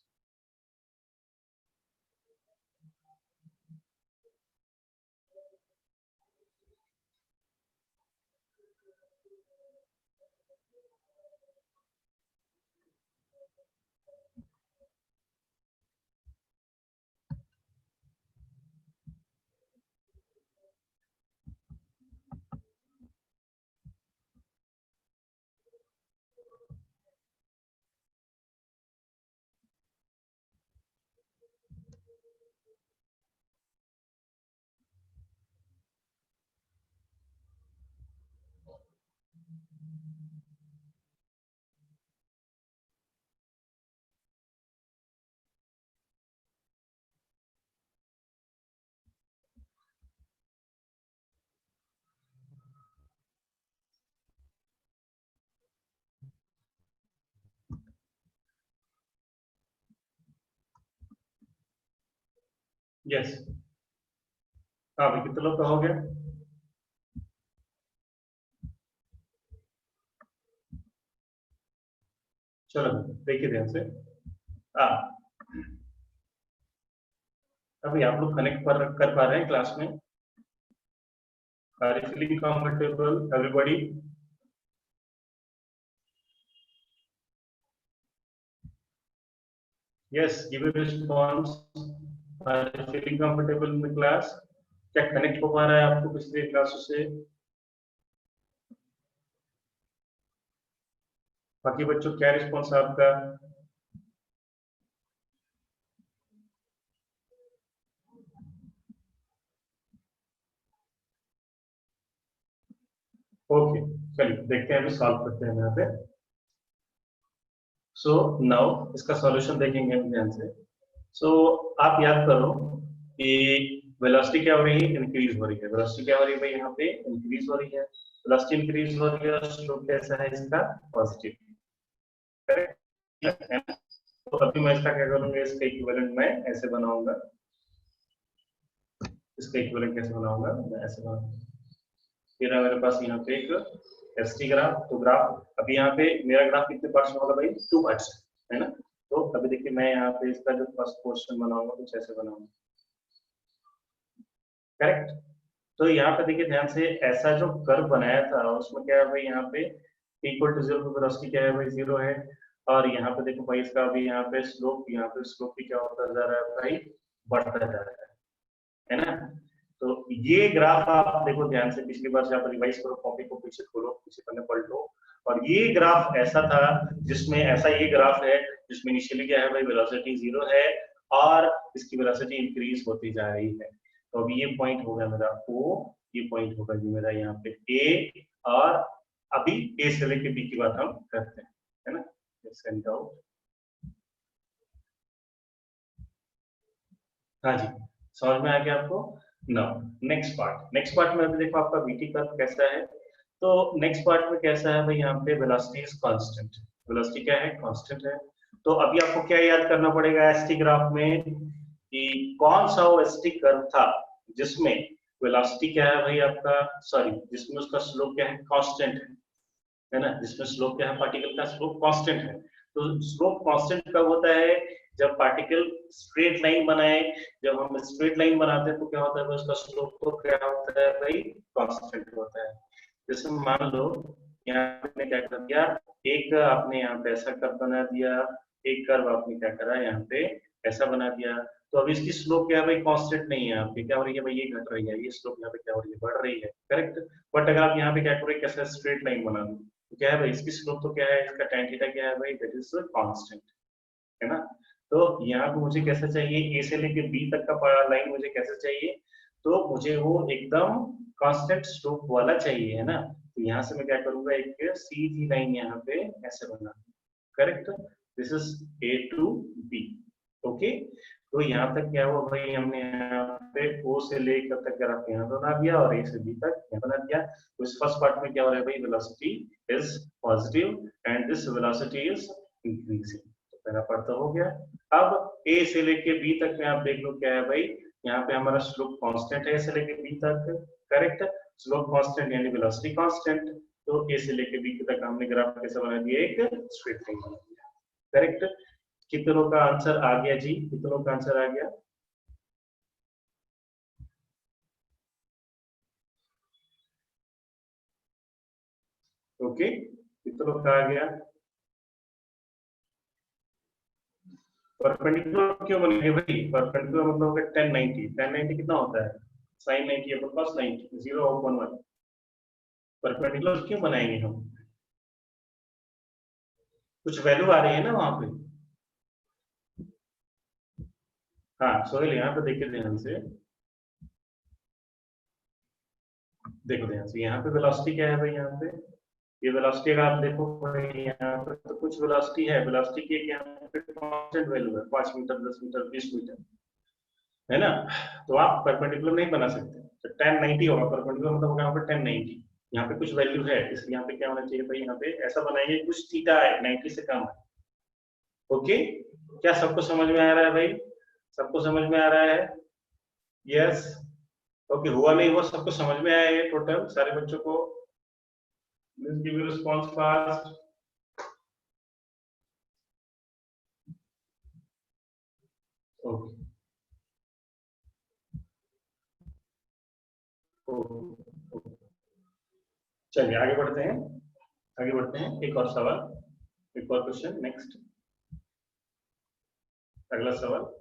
यस। हाँ भाई, कितने लोग का हो गया? चलो देखिए ध्यान से, अभी आप लोग कनेक्ट कर पा रहे हैं क्लास में? Are you feeling comfortable, everybody? Yes, give a response. Are you feeling comfortable in the class? क्या कनेक्ट हो पा रहा है आपको पिछले क्लासों से? बाकी बच्चों क्या रिस्पॉन्स है आपका? ओके, चलिए देखते हैं, अभी सॉल्व करते हैं यहाँ पे। सो नाउ इसका सॉल्यूशन देखेंगे हम ध्यान से। सो आप याद करो कि वेलोसिटी क्या हो रही है, इंक्रीज हो रही है। वेलोसिटी क्या हो रही है भाई, यहाँ पे इंक्रीज हो रही है। वेलोसिटी इंक्रीज हो रही है और स्लोप कैसा है इसका, पॉजिटिव, करेक्ट है ना। तो अभी मैं इसका क्या करूंगा, इसका इक्विवेलेंट मैं ऐसे बनाऊंगा। इसका इक्विवेलेंट कैसे बनाऊंगा, मैं ऐसे बनाऊंगा। फिर है मेरे पास यहाँ पे एक एसटी ग्राफ। तो ग्राफ अभी यहाँ पे मेरा ग्राफ कितने पार्ट्स में होगा भाई, 2 पार्ट्स है ना। तो अभी देखिए मैं यहाँ पे इसका जो फर्स्ट पोर्शन बनाऊंगा कुछ ऐसे बनाऊंगा, करेक्ट। तो यहाँ पे देखिए ध्यान से, ऐसा जो कर्व बनाया था उसमें क्या है भाई, यहाँ पे इक्वल टू जीरो पे वेलोसिटी क्या है भाई, जीरो है। और यहाँ पे देखो भाई इसका अभी यहाँ पे स्लोप, यहाँ पे स्लोप भी क्या होता जा रहा है भाई, बढ़ता जा रहा है ना। तो ये ग्राफ आप देखो ध्यान से, पिछली बार से आप रिवाइज करो, कॉपी को पीछे खोलो, पीछे पन्ने पलटो। और ये ग्राफ ऐसा था जिसमें, ऐसा ये ग्राफ है जिसमें इनिशियली क्या है भाई, वेलोसिटी जीरो है और इसकी वेलोसिटी इंक्रीज होती जा रही है। तो अभी ये पॉइंट होगा मेरा ओ, ये पॉइंट होगा जी मेरा यहाँ पे ए। और अभी ए से लेके बी की बात हम करते हैं, है ना। सेंड आउट, हाँ जी, समझ में आ गया आपको। नाउ नेक्स्ट पार्ट में अभी देखो आपका वीटी कर्व कैसा है। तो नेक्स्ट पार्ट में कैसा है भाई, यहाँ पे वेलोसिटी इज कांस्टेंट। वेलोसिटी क्या है, कांस्टेंट है। तो अभी आपको क्या याद करना पड़ेगा एसटी ग्राफ में, कि कौन सा वो एसटी कर्व था जिसमें वेलोसिटी क्या है भाई आपका, सॉरी, जिसमें उसका स्लोप क्या है, कांस्टेंट है ना। जिसमें स्लोप क्या है, पार्टिकल का स्लोप कांस्टेंट है। तो स्लोप कांस्टेंट कब होता है, जब पार्टिकल स्ट्रेट लाइन बनाए। जब हम स्ट्रेट लाइन बनाते हैं तो क्या होता है भाई, उसका स्लोप तो क्या होता है भाई, कांस्टेंट होता है। जैसे मान लो यहाँ आपने क्या कर दिया, एक आपने यहाँ पे ऐसा कर्व बना दिया, एक कर्व आपने क्या करा यहाँ पे ऐसा बना दिया। तो अब इसकी स्लोप क्या है भाई, कांस्टेंट नहीं है, आपकी क्या हो रही है भाई, ये घट रही है, ये स्लोप यहाँ पे क्या हो रही है, बढ़ रही है, करेक्ट। बट अगर आप यहाँ पे क्या करोगे, कैसे स्ट्रेट लाइन बना दो, तो क्या है भाई, इसकी स्लोप तो क्या है, इसका tan थीटा क्या है भाई, दैट इज कांस्टेंट, है ना। तो यहाँ पे मुझे कैसा चाहिए, ए से लेके बी तक का लाइन मुझे कैसे चाहिए, तो मुझे वो एकदम कांस्टेंट स्लोप वाला चाहिए, है ना। तो यहाँ से मैं क्या करूंगा, एक सीधी लाइन यहाँ पे ऐसे बना, correct. This is A to B, okay. तो यहाँ तक क्या हुआ भाई, हमने यहाँ पे ओ से लेकर तक ग्राफ यहाँ बना दिया और ए से बी तक यहाँ बना दिया। तो इस फर्स्ट पार्ट में क्या हो रहा है भाई, velocity is positive and this velocity is increasing. तो पहला पार्ट तो हो गया। अब ए से लेके बी तक में आप देख लो क्या है भाई, यहाँ पे हमारा स्लोप कांस्टेंट है ए से लेके बी तक, करेक्ट। स्लोप कांस्टेंट यानी वेलोसिटी कांस्टेंट। तो ए से लेके बी तक हमने ग्राफ कैसे बना दिया, एक स्ट्रेट लाइन बना दिया, करेक्ट। कितनों का आंसर आ गया जी, कितनों का आंसर आ गया, ओके, कितनों का आ गया। परपेंडिकुलर क्यों बनेंगे भाई, परपेंडिकुलर मतलब होगा 1090। 1090 कितना होता है, sin 90 upon cos 90, 0 upon 1। Perpendicular क्यों बनाएंगे हम, कुछ वैल्यू आ रही है ना वहां पे। हाँ सोहेल, यहाँ पे देखिए ध्यान से, देखो ध्यान से, यहाँ पे वेलोसिटी क्या है भाई, यहाँ पे ये वेलोसिटी अगर आप देखो भाई, यहाँ पे तो कुछ वेलोसिटी है, वेलोसिटी की यहाँ पे कांस्टेंट वैल्यू है, 5 मीटर, 10 मीटर, 20 मीटर, है ना। तो आप परपेंडिकुलर नहीं बना सकते। तो 1090 होगा परपेंडिकुलर, मतलब होगा यहाँ पे 1090। यहाँ पे कुछ वैल्यू है, इसलिए यहाँ पे क्या होना चाहिए भाई, यहाँ पे ऐसा बनाएंगे कुछ थीटा है 90 से कम है, ओके। क्या सबको समझ में आ रहा है भाई, सबको समझ में आ रहा है, यस, ओके। हुआ नहीं हुआ सबको समझ में आया है, टोटल सारे बच्चों को, please give you response fast, okay, चलिए आगे बढ़ते हैं, आगे बढ़ते हैं, एक और सवाल, एक और क्वेश्चन, नेक्स्ट, अगला सवाल।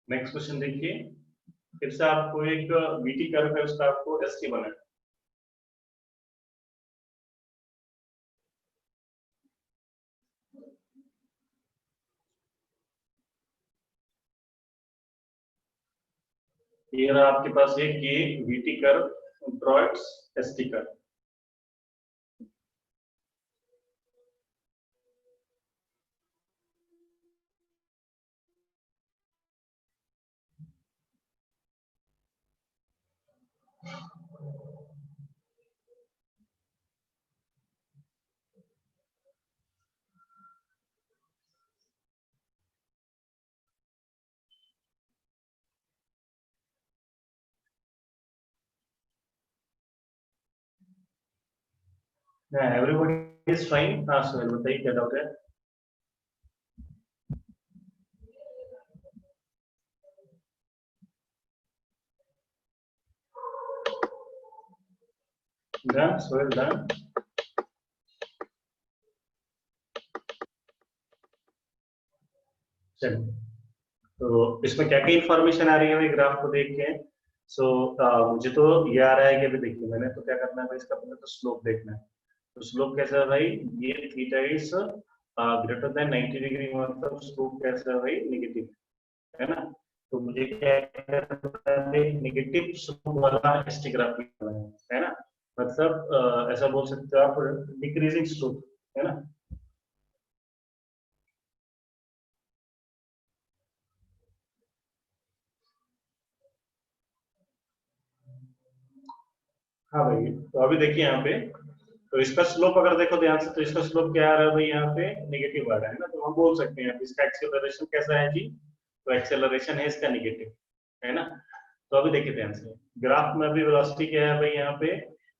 नेक्स्ट क्वेश्चन देखिए, फिर से आपको एक वीटी कर्व है, उसका आपको एसटी बना है। ये रहा आपके पास एक ये VT curve, draw its SD card. Yeah, everybody is fine. Sohail बताइए क्या डाउट है? Done, Sohail done. चलो, तो इसमें क्या क्या इंफॉर्मेशन आ रही है भाई ग्राफ को देख के? मुझे तो ये आ रहा है कि अभी देखिए मैंने तो क्या करना है भाई, इसका पहले तो स्लोप देखना है। तो स्लोप कैसा है भाई? ये theta is greater than 90 degree, मतलब स्लोप कैसा है भाई? नेगेटिव, है ना? तो मुझे क्या करना है भाई? नेगेटिव स्लोप वाला हिस्टोग्राफ निकालना है ना? मतलब ऐसा बोल सकते हो आप, डिक्रीजिंग स्लोप, है ना? हाँ भाई, तो अभी देखिए यहाँ पे, तो इसका स्लोप अगर देखो ध्यान से, तो इसका स्लोप क्या आ रहा है भाई? यहाँ पे नेगेटिव आ रहा है ना? तो हम बोल सकते हैं इसका एक्सेलरेशन कैसा है जी? तो एक्सेलरेशन है इसका नेगेटिव, है ना? तो अभी देखिए ध्यान से, ग्राफ में अभी वेलोसिटी क्या है भाई यहाँ पे?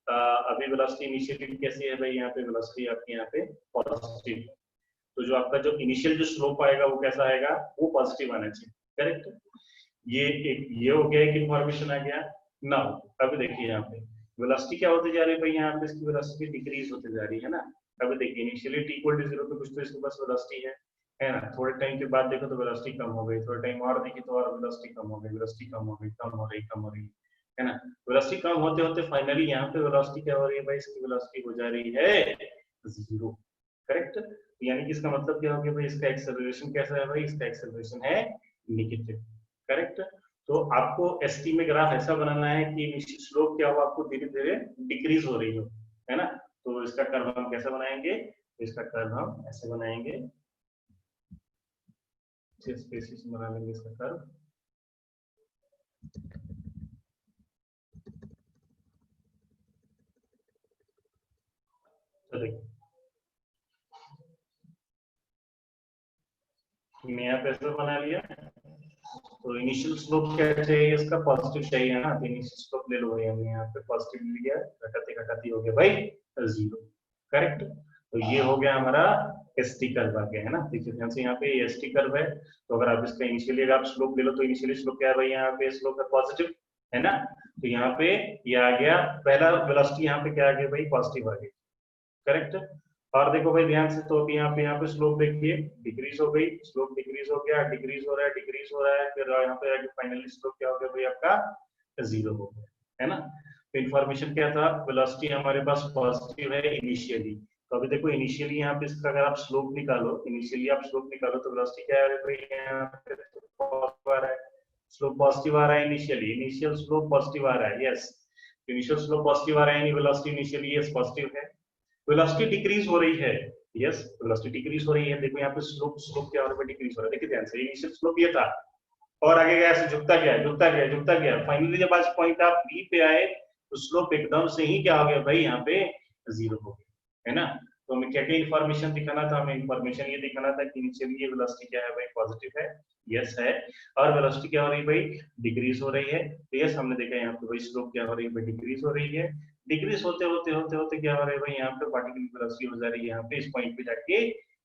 अभी वेलोसिटी इनिशियली कैसी है भाई? यहाँ पे वेलोसिटी आपकी यहाँ पे पॉजिटिव। तो जो आपका जो इनिशियल जो स्लोप आएगा वो कैसा आएगा? वो पॉजिटिव आना चाहिए, करेक्ट? ये एक ये हो गया, एक इन्फॉर्मेशन आ गया ना। अभी देखिए यहाँ पे वेलोसिटी क्या होती जा रही है भाई? यहाँ पे इसकी वेलोसिटी डिक्रीज होते जा रही है ना? अभी देखिए इनिशियली t इक्वल टू 0 पे कुछ तो इसके पास वेलोसिटी है ना? थोड़े टाइम के बाद देखो तो वेलोसिटी कम हो गई, थोड़े टाइम और देखिए तो और वेलोसिटी कम हो गई, वेलोसिटी कम हो गई, कम हो रही, कम हो रही, है ना? वेलोसिटी कम होते होते फाइनली यहाँ पे वेलोसिटी क्या हो रही है भाई? इसकी वेलोसिटी हो जा रही है 0, करेक्ट? यानी कि इसका मतलब क्या हो गया भाई? इसका एक्सेलरेशन कैसा है भाई? इसका एक्सेलरेशन है नेगेटिव, करेक्ट? तो आपको एसटी में ग्राफ ऐसा बनाना है कि निश्चित स्लोप क्या हो, आपको धीरे धीरे डिक्रीज हो रही हो, है ना? तो इसका कर्व हम कैसे बनाएंगे? इसका कर्व हम ऐसे बनाएंगे, स्पेसिस बना लेंगे इसका कर्व। तो देखिए मैं यहाँ पे ऐसे बना लिया, तो इनिशियल स्लोप क्या चाहिए? इसका पॉजिटिव चाहिए ना? तो इनिशियल स्लोप ले लो भाई, हमने यहाँ पे पॉजिटिव लिया, घटाते घटाते हो गया भाई 0, करेक्ट? तो ये हो गया हमारा एस टी कर्व आ गया, है ना? देखिए ध्यान से, यहाँ पे एस टी कर्व है, तो अगर आप इसका इनिशियली अगर आप स्लोप ले लो, तो इनिशियली स्लोप क्या है भाई? यहाँ पे स्लोप है पॉजिटिव, है ना? तो यहाँ पे ये आ गया, पहला वेलोसिटी यहाँ पे क्या आ गया भाई? पॉजिटिव आ गई, करेक्ट? और देखो भाई ध्यान से, तो अभी यहाँ पे स्लोप देखिए डिक्रीज हो गई, स्लोप डिक्रीज हो गया, डिक्रीज हो रहा है, डिक्रीज हो रहा है, फिर यहाँ पे आगे फाइनली स्लोप क्या हो गया भाई? आपका 0 हो गया, है ना? तो इन्फॉर्मेशन क्या था? वेलोसिटी हमारे पास पॉजिटिव है इनिशियली। तो अभी देखो इनिशियली यहाँ पे इसका अगर आप स्लोप निकालो, इनिशियली आप स्लोप निकालो, तो वेलोसिटी क्या है भाई? यहाँ पे पॉजिटिव आ रहा है, स्लोप पॉजिटिव आ रहा है इनिशियली, इनिशियल स्लोप पॉजिटिव आ रहा है, यस। इनिशियल स्लोप पॉजिटिव आ रहा है, वेलोसिटी इनिशियली यस पॉजिटिव है, वेलोसिटी डिक्रीज हो रही है, यस वेलोसिटी डिक्रीज हो रही है। देखो यहाँ पे स्लोप स्लोप क्या हो रहा है? डिक्रीज हो रहा है, देखिए ध्यान से, इनिशियल स्लोप ये था, और आगे गया ऐसे झुकता गया, झुकता गया, झुकता गया, फाइनली जब आज पॉइंट आप बी पे आए, तो स्लोप एकदम से ही क्या हो गया भाई? यहाँ पे 0 हो गया, है ना? तो हमें क्या क्या इन्फॉर्मेशन दिखाना था? हमें इन्फॉर्मेशन ये दिखाना था कि नीचे भी ये वेलोसिटी क्या है भाई? पॉजिटिव है, यस है, और वेलोसिटी क्या हो रही है भाई? डिक्रीज हो रही है। तो यस हमने देखा यहाँ पे भाई स्लोप क्या हो रही है भाई? डिक्रीज हो रही है। डिक्रीज होते होते होते होते क्या हो रहा है भाई? यहाँ पे पार्टिकल की वेलोसिटी हो जा रही है यहाँ पे इस पॉइंट पे जाके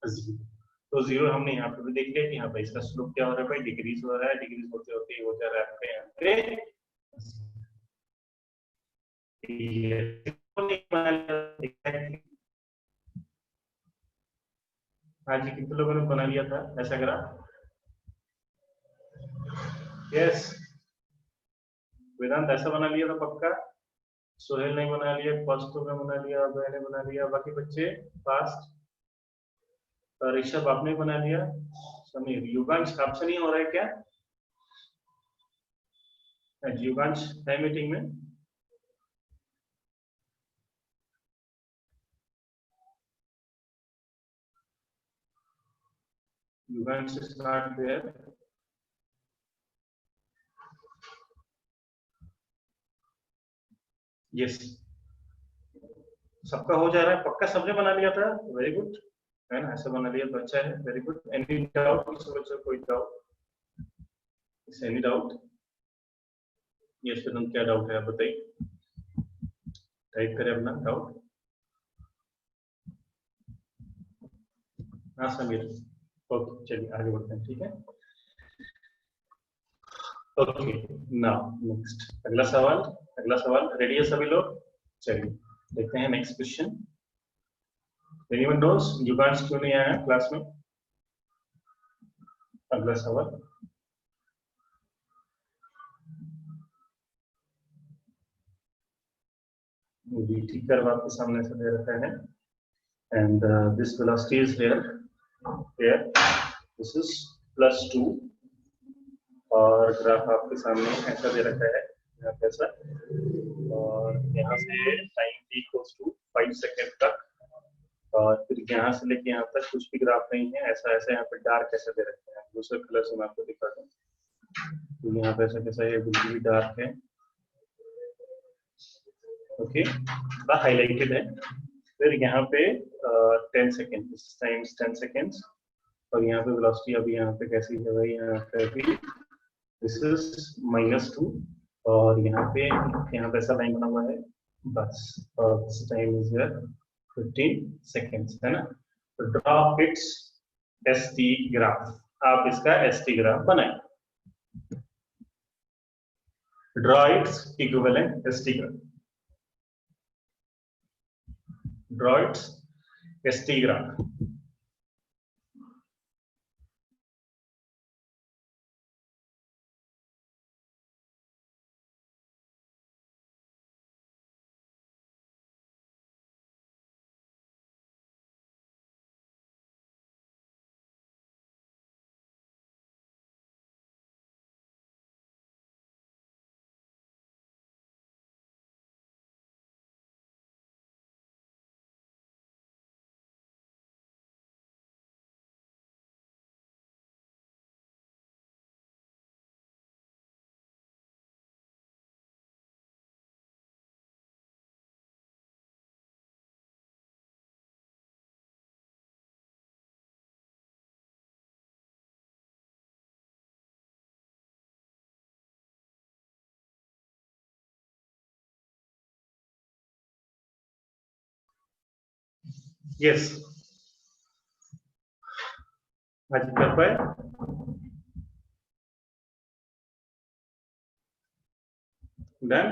0। तो 0 हमने यहाँ पे भी देख लिया कि यहाँ पे इसका स्लोप क्या हो रहा है भाई? डिक्रीज हो रहा है, डिक्रीज होते होते हो जा रहा है यहाँ पे। हाँ जी, कितने लोगों ने बना लिया था ऐसा ग्राफ? यस, वेदांत ऐसा बना लिया था पक्का? सोहेल ने बना लिया, कौस्तुभ ने बना लिया, अभय ने बना लिया, बाकी बच्चे फास्ट? ऋषभ आपने बना लिया? समीर, युगांश आपसे नहीं हो रहा है क्या? युगांश है मीटिंग में? You can start there. Yes. सबका हो जा रहा है, पक्का सबने बना लिया था, वेरी गुड, है ना, ऐसा बना लिया तो अच्छा है, वेरी गुड। एनी डाउट, किसी बच्चे कोई डाउट? Any doubt? यस, फिर क्या डाउट है आप बताइए, टाइप करें अपना डाउट। हाँ समीर, ओके चलिए आगे बढ़ते हैं, ठीक है। ओके, नाउ नेक्स्ट, अगला सवाल, अगला सवाल रेडी है सभी लोग? चलिए देखते हैं नेक्स्ट क्वेश्चन। एनीवन नोस जुगाड़ क्यों नहीं आया क्लास में? अगला सवाल, VT कर्व आपके सामने से दे रखा है, and this velocity is here, this is +2, और ग्राफ आपके सामने ऐसा दे रखा है, यहाँ पे ऐसा, और यहाँ से time t equals to 5 second तक, और फिर यहाँ से लेके यहाँ तक कुछ भी ग्राफ नहीं है, ऐसा ऐसा यहाँ पे डार्क ऐसा दे रखा है, दूसरे कलर से मैं आपको दिखाता हूँ। तो यहाँ पे ऐसा कैसा है, बिल्कुल भी डार्क है, ओके, हाईलाइटेड है। फिर यहाँ पे 10 सेकेंड, टाइम्स 10 सेकेंड्स, और यहाँ पे वेलोसिटी अभी यहाँ पे कैसी है भाई, यहाँ पे अभी दिस इज -2, और यहाँ पे ऐसा लाइन बना हुआ है, बस, और दिस टाइम इज 15 सेकेंड्स, है ना। तो ड्रॉ इट्स एसटी ग्राफ, आप इसका एसटी ग्राफ बनाएं, draw its equivalent ST graph, draw it's ST graph. Yes, आज कर पाए? डन।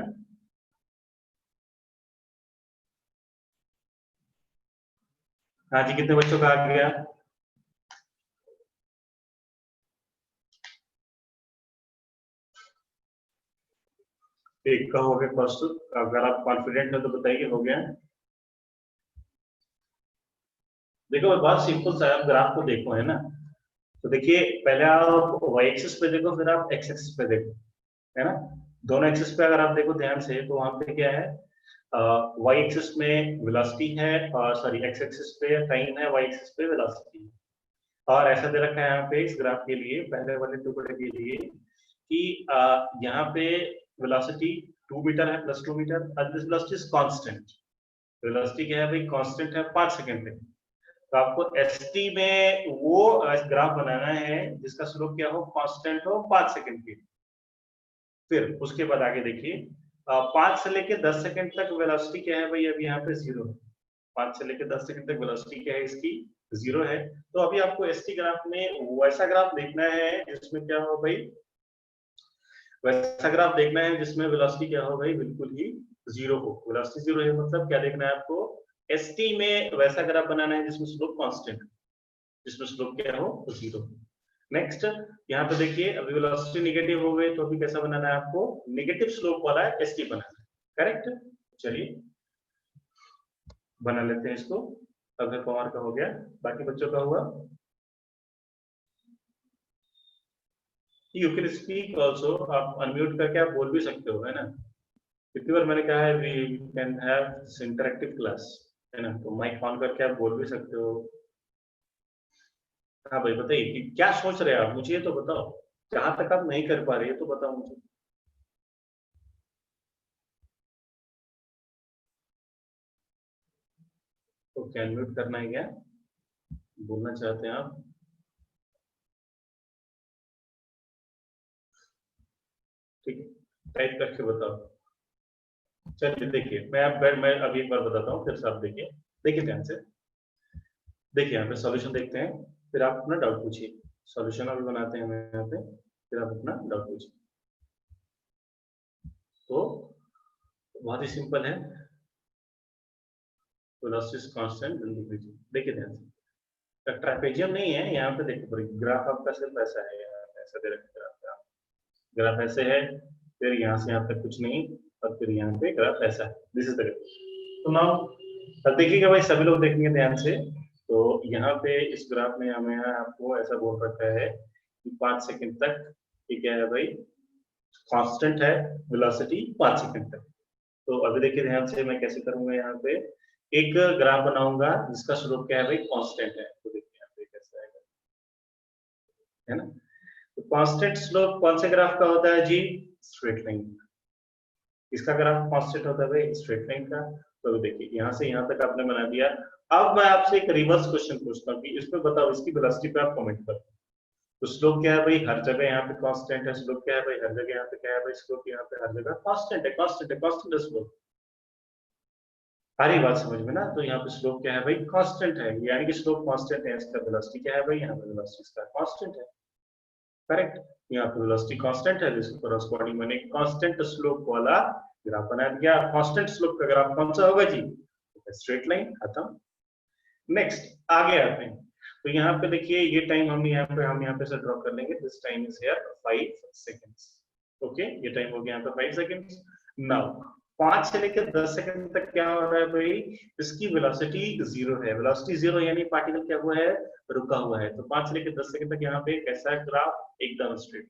हाँ जी, कितने बच्चों का आ गया? एक का हो गया फर्स्ट, अगर आप कॉन्फिडेंट है तो बताइए हो गया। देखो बात सिंपल सा है, आप ग्राफ को देखो, है ना। तो देखिए पहले आप y एक्सिस पे देखो, फिर आप x एक्सिस पे देखो, है ना। दोनों एक्सिस पे अगर आप देखो ध्यान से, तो वहां पे क्या है, y एक्सिस में वेलोसिटी है, और सॉरी x एक्सिस पे टाइम है, y एक्सिस पे वेलोसिटी है, और ऐसा दे रखा है यहाँ पे इस ग्राफ के लिए, पहले वाले टुकड़े के लिए, कि यहाँ पे वेलोसिटी 2 मीटर है, +2 मीटर, और this velocity is constant, velocity क्या है भाई, कांस्टेंट है 5 सेकंड पे। तो आपको एसटी में वो ग्राफ बनाना है जिसका स्लोप क्या हो, कांस्टेंट हो 5 सेकंड की। फिर उसके बाद आगे देखिए, 5 से लेके 10 सेकंड तक वेलोसिटी क्या है भाई, अभी यहाँ पे 0 है। 5 से लेके 10 सेकंड तक वेलोसिटी क्या है इसकी, 0 है। तो अभी आपको एसटी ग्राफ में वैसा ग्राफ देखना है जिसमें क्या हो भाई, वैसा ग्राफ देखना है जिसमें वेलोसिटी क्या हो भाई, बिल्कुल ही 0 हो। वेलोसिटी 0 है मतलब क्या देखना है आपको, एसटी में वैसा ग्राफ बनाना है जिसमें स्लोप कांस्टेंट, जिसमें स्लोप क्या हो, 0। नेक्स्ट यहाँ पे देखिए, अभी वेलोसिटी नेगेटिव हो गई, तो अभी कैसा बनाना है आपको, नेगेटिव स्लोप वाला एसटी बनाना है, करेक्ट। चलिए बना लेते हैं इसको। अगर कुमार का हो गया, बाकी बच्चों का हुआ। यू कैन स्पीक ऑल्सो, आप अनम्यूट करके आप बोल भी सकते हो, है ना। कितनी बार मैंने कहा है we can have interactive class, है ना, तो माइक ऑन करके आप बोल भी सकते हो। हाँ भाई बताइए कि क्या सोच रहे हैं आप, मुझे ये तो बताओ, जहां तक आप नहीं कर पा रहे तो बताओ मुझे। तो क्या अनम्यूट करना है क्या, बोलना चाहते हैं आप? ठीक है, टाइप करके बताओ। चलिए देखिए, मैं अभी एक बार बताता हूँ, फिर से आप देखिए। देखिए ध्यान से, देखिए यहाँ पे सॉल्यूशन देखते हैं, फिर आप अपना डाउट पूछिए। सॉल्यूशन अभी बनाते हैं हम यहाँ पे, फिर आप अपना डाउट पूछिए। तो बहुत ही सिंपल है, वेलोसिटी कांस्टेंट डिक्रीजिंग। देखिए ध्यान से, ट्रापेजियम नहीं है यहाँ पे, देखो ग्राफ आपका सिर्फ ऐसा है, यहाँ पे ऐसा दे रखा है, ग्राफ ऐसे है, फिर यहाँ से यहाँ पे कुछ नहीं, और फिर यहाँ पे ग्राफ ऐसा है, दिस इज द ग्राफ। तो नाउ अब देखिएगा भाई, सभी लोग देखेंगे ध्यान से। तो यहाँ पे इस ग्राफ में हमें आपको ऐसा बोल रखा है कि 5 सेकंड तक, ये क्या है भाई, कांस्टेंट है वेलोसिटी 5 सेकंड तक। तो अभी देखिए ध्यान से, मैं कैसे करूंगा, यहाँ पे एक ग्राफ बनाऊंगा जिसका स्लोप क्या है भाई, कांस्टेंट है। तो देखिए यहाँ पे कैसा है ना। तो कांस्टेंट स्लोप कौन से ग्राफ का होता है जी, स्ट्रेट लाइन। इसका ग्राफ कांस्टेंट होता है भाई स्ट्रेट लाइन का। तो देखिए यहाँ से यहाँ तक आपने बना दिया। अब मैं आपसे एक रिवर्स क्वेश्चन पूछता हूँ कि इसमें बताओ, इसकी वेलोसिटी पे आप कमेंट करो। तो स्लोप क्या है भाई, हर जगह यहाँ पे कांस्टेंट है। स्लोप क्या है भाई, हर जगह यहाँ पे क्या है भाई, स्लोप यहाँ पे हर जगह कांस्टेंट है, कांस्टेंट है, कांस्टेंट है स्लोप। सारी बात समझ में ना। तो यहाँ पे स्लोप क्या है भाई, कांस्टेंट है, यानी कि स्लोप कांस्टेंट है, इसका वेलोसिटी क्या है भाई, यहाँ पे वेलोसिटी इसका कांस्टेंट है। करेक्ट, यहाँ पे वेलोसिटी कांस्टेंट है, जिसके कोरस्पॉन्डिंग मैंने कांस्टेंट स्लोप वाला ग्राफ बना दिया। कांस्टेंट स्लोप का ग्राफ कौन सा होगा जी, स्ट्रेट लाइन, खत्म। नेक्स्ट आगे आते हैं। तो यहाँ पे देखिए, ये टाइम हम यहाँ पे से ड्रॉ कर लेंगे, this time is here 5 seconds. Okay, ये टाइम हो गया यहाँ पे 5 सेकंड्स। नाउ 5 से लेकर 10 सेकंड तक क्या हो रहा है भाई, इसकी वेलोसिटी जीरो है। वेलोसिटी जीरो यानी पार्टिकल क्या हुआ है, रुका हुआ है। तो 5 से लेकर 10 सेकंड तक यहाँ पे कैसा ग्राफ, एकदम स्ट्रेट।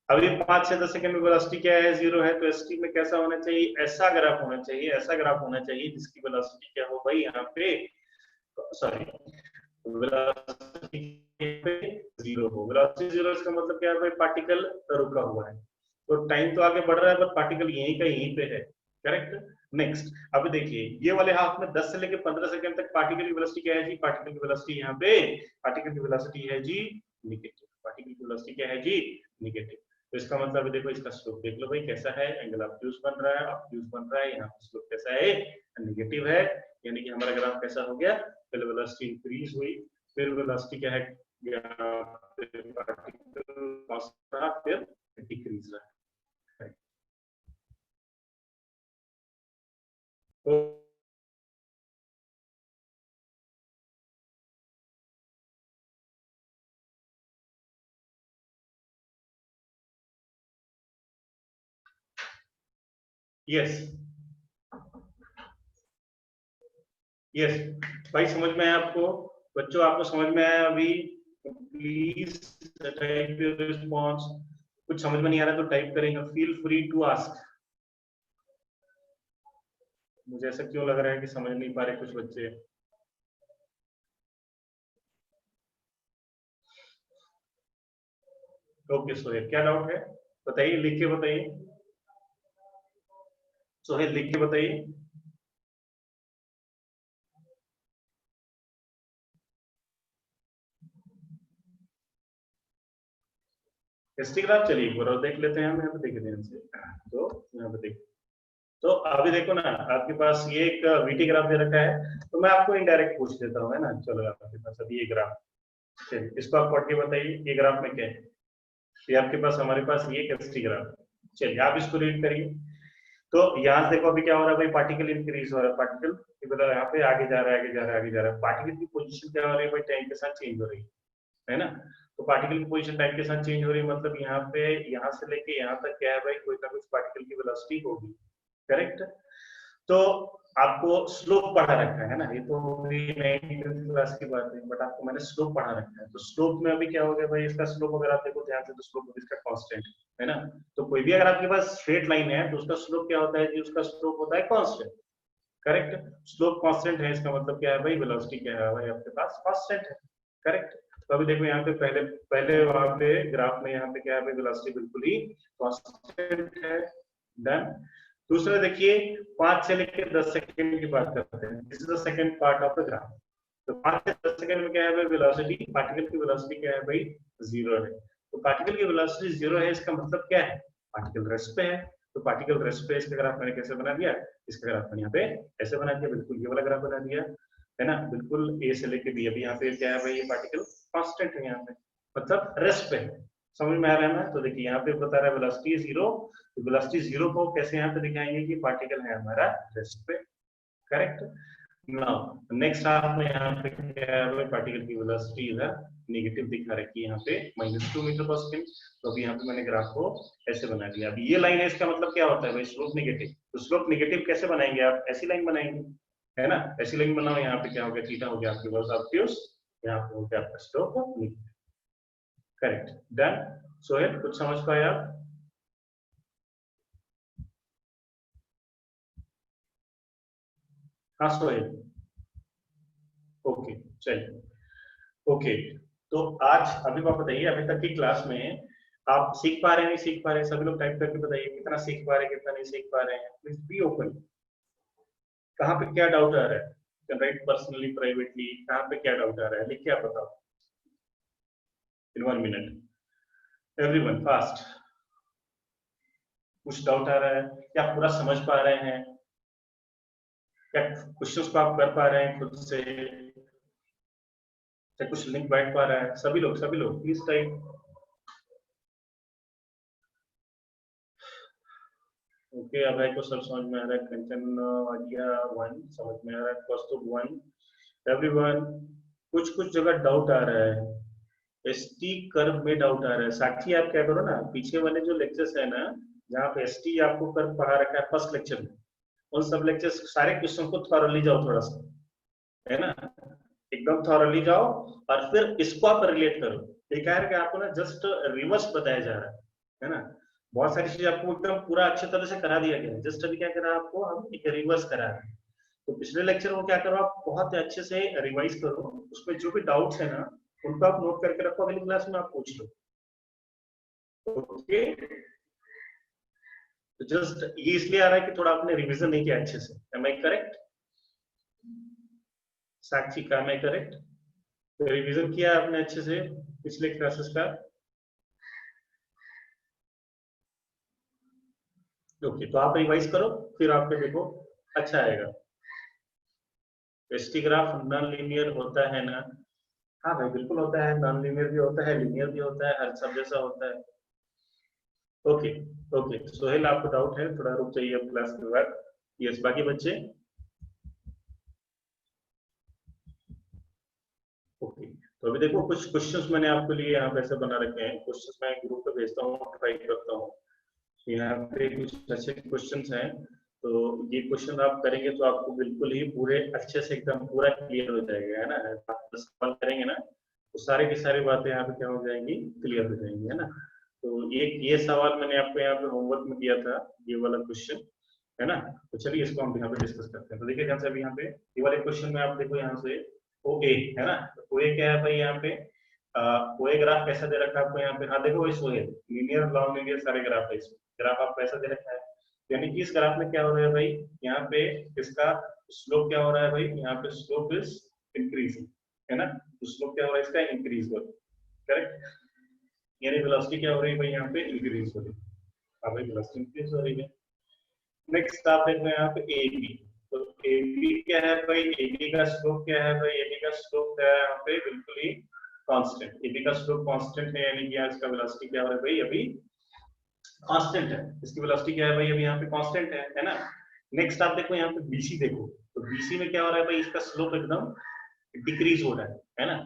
अभी 5 से 10 सेकंड में वेलोसिटी क्या है, जीरो है। तो एसटी में कैसा होना चाहिए, ऐसा ग्राफ होना चाहिए, ऐसा ग्राफ होना चाहिए जिसकी वेलोसिटी क्या हो भाई, यहाँ पे सॉरी, वेलोसिटी जीरो हो। वेलोसिटी जीरो इसका मतलब क्या है भाई, पार्टिकल रुका हुआ है। तो टाइम तो आगे बढ़ रहा है, पर पार्टिकल यहीं का यहीं पे है। करेक्ट। नेक्स्ट, अब देखिए ये वाले हाफ में 10 से लेकर 15 सेकंड तक पार्टिकल की वेलोसिटी क्या है जी, पार्टिकल की वेलोसिटी यहाँ पे, पार्टिकल की वेलोसिटी है जी निगेटिव। पार्टिकल की वेलोसिटी क्या है जी, निगेटिव। तो इसका मतलब देखो, इसका स्लोप देख लो भाई कैसा है, एंगल ऑब्ट्यूज बन रहा है, ऑब्ट्यूज बन रहा है, यहाँ पे स्लोप कैसा है, निगेटिव है। यानी कि हमारा ग्राफ कैसा हो गया, पहले वेलोसिटी इंक्रीज हुई, फिर वेलोसिटी क्या है, पार्टिकल फिर डिक्रीज रहा है। तो यस यस भाई, समझ में आया आपको? बच्चों आपको समझ में आया अभी? Please type your response. कुछ समझ में नहीं आ रहा तो टाइप करेंगे, फील फ्री टू आस्क। मुझे ऐसा क्यों लग रहा है कि समझ नहीं पा रहे कुछ बच्चे। ओके सोहेल, क्या डाउट है बताइए, लिख के बताइए। सोहेल लिख के बताइए। हिस्टोग्राफ चलिए एक बार और देख लेते हैं हम, यहाँ पे देख ध्यान से। तो यहाँ पे देखिए, तो अभी देखो ना, आपके पास ये एक वीटी ग्राफ दे रखा है, तो मैं आपको इनडायरेक्ट पूछ देता हूँ, है ना। चलो आपके पास अभी ये ग्राफ, चलिए इसको आप पढ़ के बताइए, ये ग्राफ में क्या है। ये आपके पास, हमारे पास ये कैस्टी ग्राफ, चलिए आप इसको रीड करिए। तो यहाँ से देखो अभी क्या हो रहा है भाई, पार्टिकल इंक्रीज हो रहा है, पार्टिकल यहाँ पे आगे जा रहा है, आगे जा रहा है, आगे जा रहा है। पार्टिकल की पोजीशन क्या हो रही है भाई, टाइम के साथ चेंज हो रही है ना। तो पार्टिकल की पोजीशन टाइम के साथ चेंज हो रही है, मतलब यहाँ पे, यहाँ से लेके यहाँ तक क्या है भाई, कोई ना कुछ पार्टिकल की वेलोसिटी होगी। करेक्ट। तो आपको स्लोप पढ़ा रखा है ना, ये तो नाइन्थ क्लास की बात है, बट आपको मैंने स्लोप पढ़ा रखा है। तो स्लोप में अभी क्या हो गया भाई, इसका स्लोप अगर आप देखो ध्यान से, तो स्लोप इसका कांस्टेंट है ना। तो कोई भी अगर आपके पास स्ट्रेट लाइन है, तो उसका स्लोप क्या होता है जी, उसका स्लोप होता है कांस्टेंट। करेक्ट, स्लोप कांस्टेंट है, इसका मतलब क्या है भाई, वेलोसिटी क्या है भाई आपके पास, कांस्टेंट है। करेक्ट। तो अभी देखो यहाँ पे पहले पहले वहां पे ग्राफ में यहाँ पे क्या है, वेलोसिटी बिल्कुल ही कांस्टेंट है। डन। दूसरा देखिए 5 से लेकर 10 सेकंड की बात करते हैं। This is the second part of the graph. तो 5 से 10 सेकंड में क्या है भाई, वेलोसिटी, पार्टिकल की वेलोसिटी क्या है भाई, 0 है। तो पार्टिकल की वेलोसिटी 0 है, इसका मतलब क्या है, पार्टिकल रेस्ट पे है। तो पार्टिकल रेस्ट पे इसका ग्राफ मैंने कैसे बना दिया, इसका ग्राफ मैंने यहाँ पे ऐसे बना दिया, बिल्कुल ये वाला ग्राफ बना दिया है ना, बिल्कुल ए से लेके बी। अभी यहाँ पे क्या है भाई, ये पार्टिकल कांस्टेंट है यहाँ पे, मतलब रेस्ट पे है। समझ में आ रहा है ना। तो देखिए यहाँ पे बता रहा है वेलोसिटी 0। तो वेलोसिटी 0 को कैसे यहाँ पे दिखाएंगे कि पार्टिकल है हमारा रेस्ट पे। करेक्ट। नाउ नेक्स्ट हाफ में यहाँ पे क्या है, पार्टिकल की वेलोसिटी इधर नेगेटिव दिखा रखी है यहाँ पे -2 मीटर पर सेकंड। तो अभी यहाँ पे मैंने ग्राफ को ऐसे बना दिया। अभी ये लाइन है, इसका मतलब क्या होता है भाई, स्लोप नेगेटिव। तो स्लोप नेगेटिव कैसे बनाएंगे आप, ऐसी लाइन बनाएंगे, है ना। ऐसी लाइन बनाओ, यहाँ पे क्या हो गया, थीटा हो गया आपके पास ऑब्ट्यूज, यहाँ पे हो गया आपका slope negative. Correct. Done. Sohail कुछ समझ पाए आप? हाँ सोहेल। ओके चलिए। ओके। तो आज अभी आप बताइए, अभी तक की क्लास में आप सीख पा रहे हैं, नहीं सीख पा रहे हैं? सभी लोग टाइप करके बताइए कितना सीख पा रहे हैं, कितना नहीं सीख पा रहे हैं। Please be open. कहाँ पे क्या डाउट आ रहा है, कैन राइट पर्सनली, प्राइवेटली, कहाँ पे क्या डाउट आ रहा है, लिख के आप बताओ इन 1 मिनट। Everyone fast. कुछ डाउट आ रहा है, क्या आप पूरा समझ पा रहे हैं, क्या क्वेश्चंस को आप कर पा रहे हैं खुद से, क्या कुछ लिंक बैठ पा रहा है? सभी लोग प्लीज टाइप। ओके, अभय को सब समझ में आ रहा है, कंचन वाडिया 1 समझ में आ रहा है, कौस्तुभ 1, एवरीवन। कुछ कुछ जगह डाउट आ रहा है, एसटी कर्व में डाउट आ रहा है। साक्षी आप क्या करो ना, पीछे वाले जो लेक्चर्स है ना, जहाँ पे एसटी आपको कर्व पढ़ा रखा है फर्स्ट लेक्चर में, उन सब लेक्चर्स सारे क्वेश्चन को थॉरली जाओ थोड़ा सा, है ना, एकदम थॉरली जाओ, और फिर इसको आप रिलेट करो। ये क्या है कि आपको ना जस्ट रिवर्स बताया जा रहा है ना। बहुत सारी चीजें आपको एकदम पूरा अच्छे तरह से करा दिया गया है, जस्ट अभी क्या करा आपको, हम एक रिवर्स करा रहे हैं। तो पिछले लेक्चर को क्या करो, आप बहुत अच्छे से रिवाइज करो, उसमें जो भी डाउट्स है ना, उनको आप नोट करके रखो, अगली क्लास में आप पूछ लो। ओके। तो जस्ट ये इसलिए आ रहा है कि थोड़ा आपने रिवीजन नहीं किया अच्छे से। M I correct? साक्षी का, एम आई करेक्ट? तो रिवीजन किया आपने अच्छे से पिछले क्लासेस का? ओके, तो आप रिवाइज करो, फिर आपके देखो अच्छा आएगा। एसटी ग्राफ नॉन लीनियर होता है ना? हाँ भाई बिल्कुल होता है, नॉन लीनियर भी होता है, लीनियर भी होता है, हर सब जैसा होता है। ओके। ओके सोहेल, आपको डाउट है, थोड़ा रुक जाइए अब क्लास के बाद। यस, बाकी बच्चे? ओके। तो अभी देखो कुछ क्वेश्चंस मैंने आपके लिए यहाँ पे ऐसे बना रखे हैं, क्वेश्चंस मैं ग्रुप पे भेजता हूँ, ट्राई करता हूँ। यहाँ पे कुछ अच्छे क्वेश्चंस हैं, तो ये क्वेश्चन आप करेंगे तो आपको बिल्कुल ही पूरे अच्छे से एकदम पूरा क्लियर हो जाएगा, है ना। आप सवाल करेंगे ना, तो सारी की सारी बातें यहाँ पे क्या हो जाएंगी, क्लियर हो जाएंगी, है ना। तो ये सवाल मैंने आपको यहाँ पे होमवर्क में दिया था, ये वाला क्वेश्चन, है ना। तो चलिए इसको हम यहाँ पे डिस्कस करते हैं। तो देखिए ध्यान से, अभी यहाँ पे ये वाले क्वेश्चन में आप देखो यहाँ से ओ ए, है ना। तो ओ ए क्या है भाई, यहाँ पे ओ ए ग्राफ कैसा दे रखा है आपको यहाँ पे, हाँ देखो इस ओ ए लीनियर नॉन लीनियर सारे ग्राफ है, इसमें ग्राफ आपको ऐसा दे रखा है। यानी कि इस ग्राफ में क्या हो रहा है भाई, यहाँ पे इसका स्लोप क्या हो रहा है भाई, यहाँ पे स्लोप इज इंक्रीजिंग, है ना। तो स्लोप क्या हो रहा है इसका, इंक्रीज हो रहा है। करेक्ट। यानी वेलोसिटी क्या हो रही है भाई, यहाँ पे इंक्रीज हो रही है। हाँ भाई वेलोसिटी इंक्रीज हो रही है। नेक्स्ट आप देखो यहाँ पे ए बी। तो ए बी क्या है भाई, ए बी का स्लोप क्या है भाई, ए बी का स्लोप क्या है यहाँ पे, बिल्कुल ही कांस्टेंट। ए बी का स्लोप कांस्टेंट है, यानी कि यहाँ इसका वेलोसिटी क्या हो रहा है भाई, अभी कांस्टेंट है। इसकी वेलोसिटी क्या है भाई, अभी यहाँ पे कांस्टेंट है ना। नेक्स्ट आप देखो यहाँ पे बीसी देखो, तो बीसी में क्या हो रहा है भाई, इसका स्लोप एकदम डिक्रीज हो रहा है ना।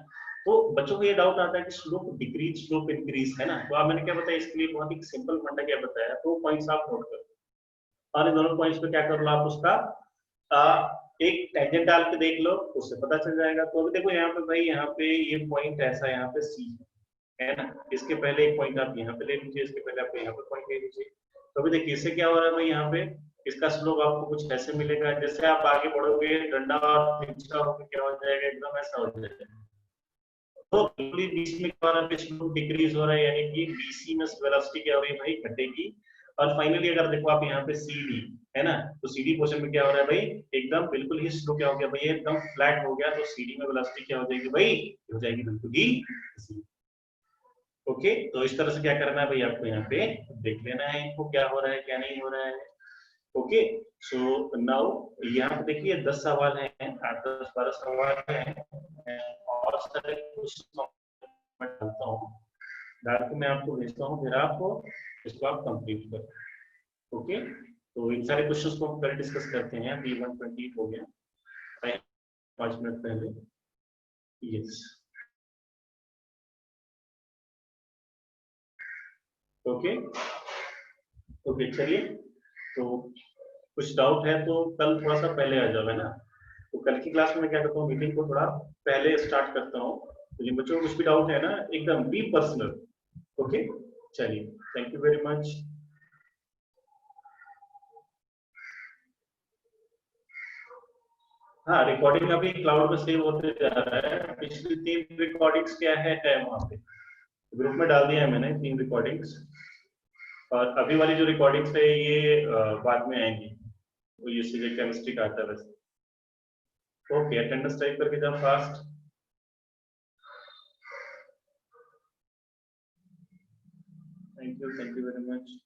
तो बच्चों को ये डाउट आता है कि स्लोप डिक्रीज स्लोप इंक्रीज, है ना। तो आप मैंने क्या बताया इसके लिए, बहुत ही सिंपल फंडा क्या बताया, तो पॉइंट्स आप नोट करो, और इन दोनों पॉइंट्स पे क्या कर लो आप, उसका एक टेंजेंट डाल के देख लो, उससे पता चल जाएगा। तो अभी देखो यहाँ पे भाई, यहाँ पे ये पॉइंट ऐसा यहाँ पे सी है ना, इसके पहले एक पॉइंट आप यहाँ पे ले लीजिए, इसके पहले आप यहाँ पे पॉइंट ले लीजिए। तो अभी देखिए इससे क्या हो रहा है भाई, यहाँ पे इसका स्लोप आपको कुछ ऐसे मिलेगा, जैसे आप आगे बढ़ोगे डंडा और तिरछा होकर क्या हो जाएगा, एकदम ऐसा हो जाएगा, बिल्कुल ही बीच में क्या हो रहा है, स्लो डिक्रीज हो रहा है, यानी कि बीसी में वेलोसिटी क्या हो रही है भाई, घटेगी। और फाइनली अगर देखो आप यहाँ पे सीडी है ना, तो सीडी पोर्शन में क्या हो रहा है भाई, एकदम बिल्कुल ही स्लो क्या हो गया भाई, एकदम फ्लैट हो गया, तो सीडी में वेलोसिटी क्या हो जाएगी भाई, हो जाएगी बिल्कुल ही इसी। ओके, तो इस तरह से क्या करना है भाई, आपको यहाँ पे देख लेना है इनको क्या हो रहा है क्या नहीं हो रहा है। ओके, सो नाउ यहाँ पे देखिए 10 सवाल हैं, 8-10-12 सवाल हैं, और सारे क्वेश्चन मैं डालता हूँ, डाल के मैं आपको भेजता हूँ, फिर आप इसको आप कंप्लीट करो। ओके, तो इन सारे क्वेश्चंस को हम कल डिस्कस करते हैं। अभी 1:28 हो गया, 5 मिनट पहले। यस, ओके ओके, चलिए, तो कुछ डाउट है तो कल थोड़ा सा पहले आ जाओ, है ना। तो कल की क्लास में मैं क्या करता हूँ, मीटिंग को थोड़ा पहले स्टार्ट करता हूँ, तो जिन बच्चों को कुछ भी डाउट है ना, एकदम बी पर्सनल। ओके, चलिए, थैंक यू वेरी मच। हाँ, रिकॉर्डिंग अभी क्लाउड में सेव होते जा रहा है, पिछली 3 रिकॉर्डिंग्स क्या है वहाँ पे ग्रुप में डाल दिया है मैंने, 3 रिकॉर्डिंग्स। और अभी वाली जो रिकॉर्डिंग्स है ये बाद में आएंगी, तो ये सीधे केमिस्ट्री का आता है वैसे। ओके, अटेंडेंस टाइप करके जाओ fast. Thank you very much.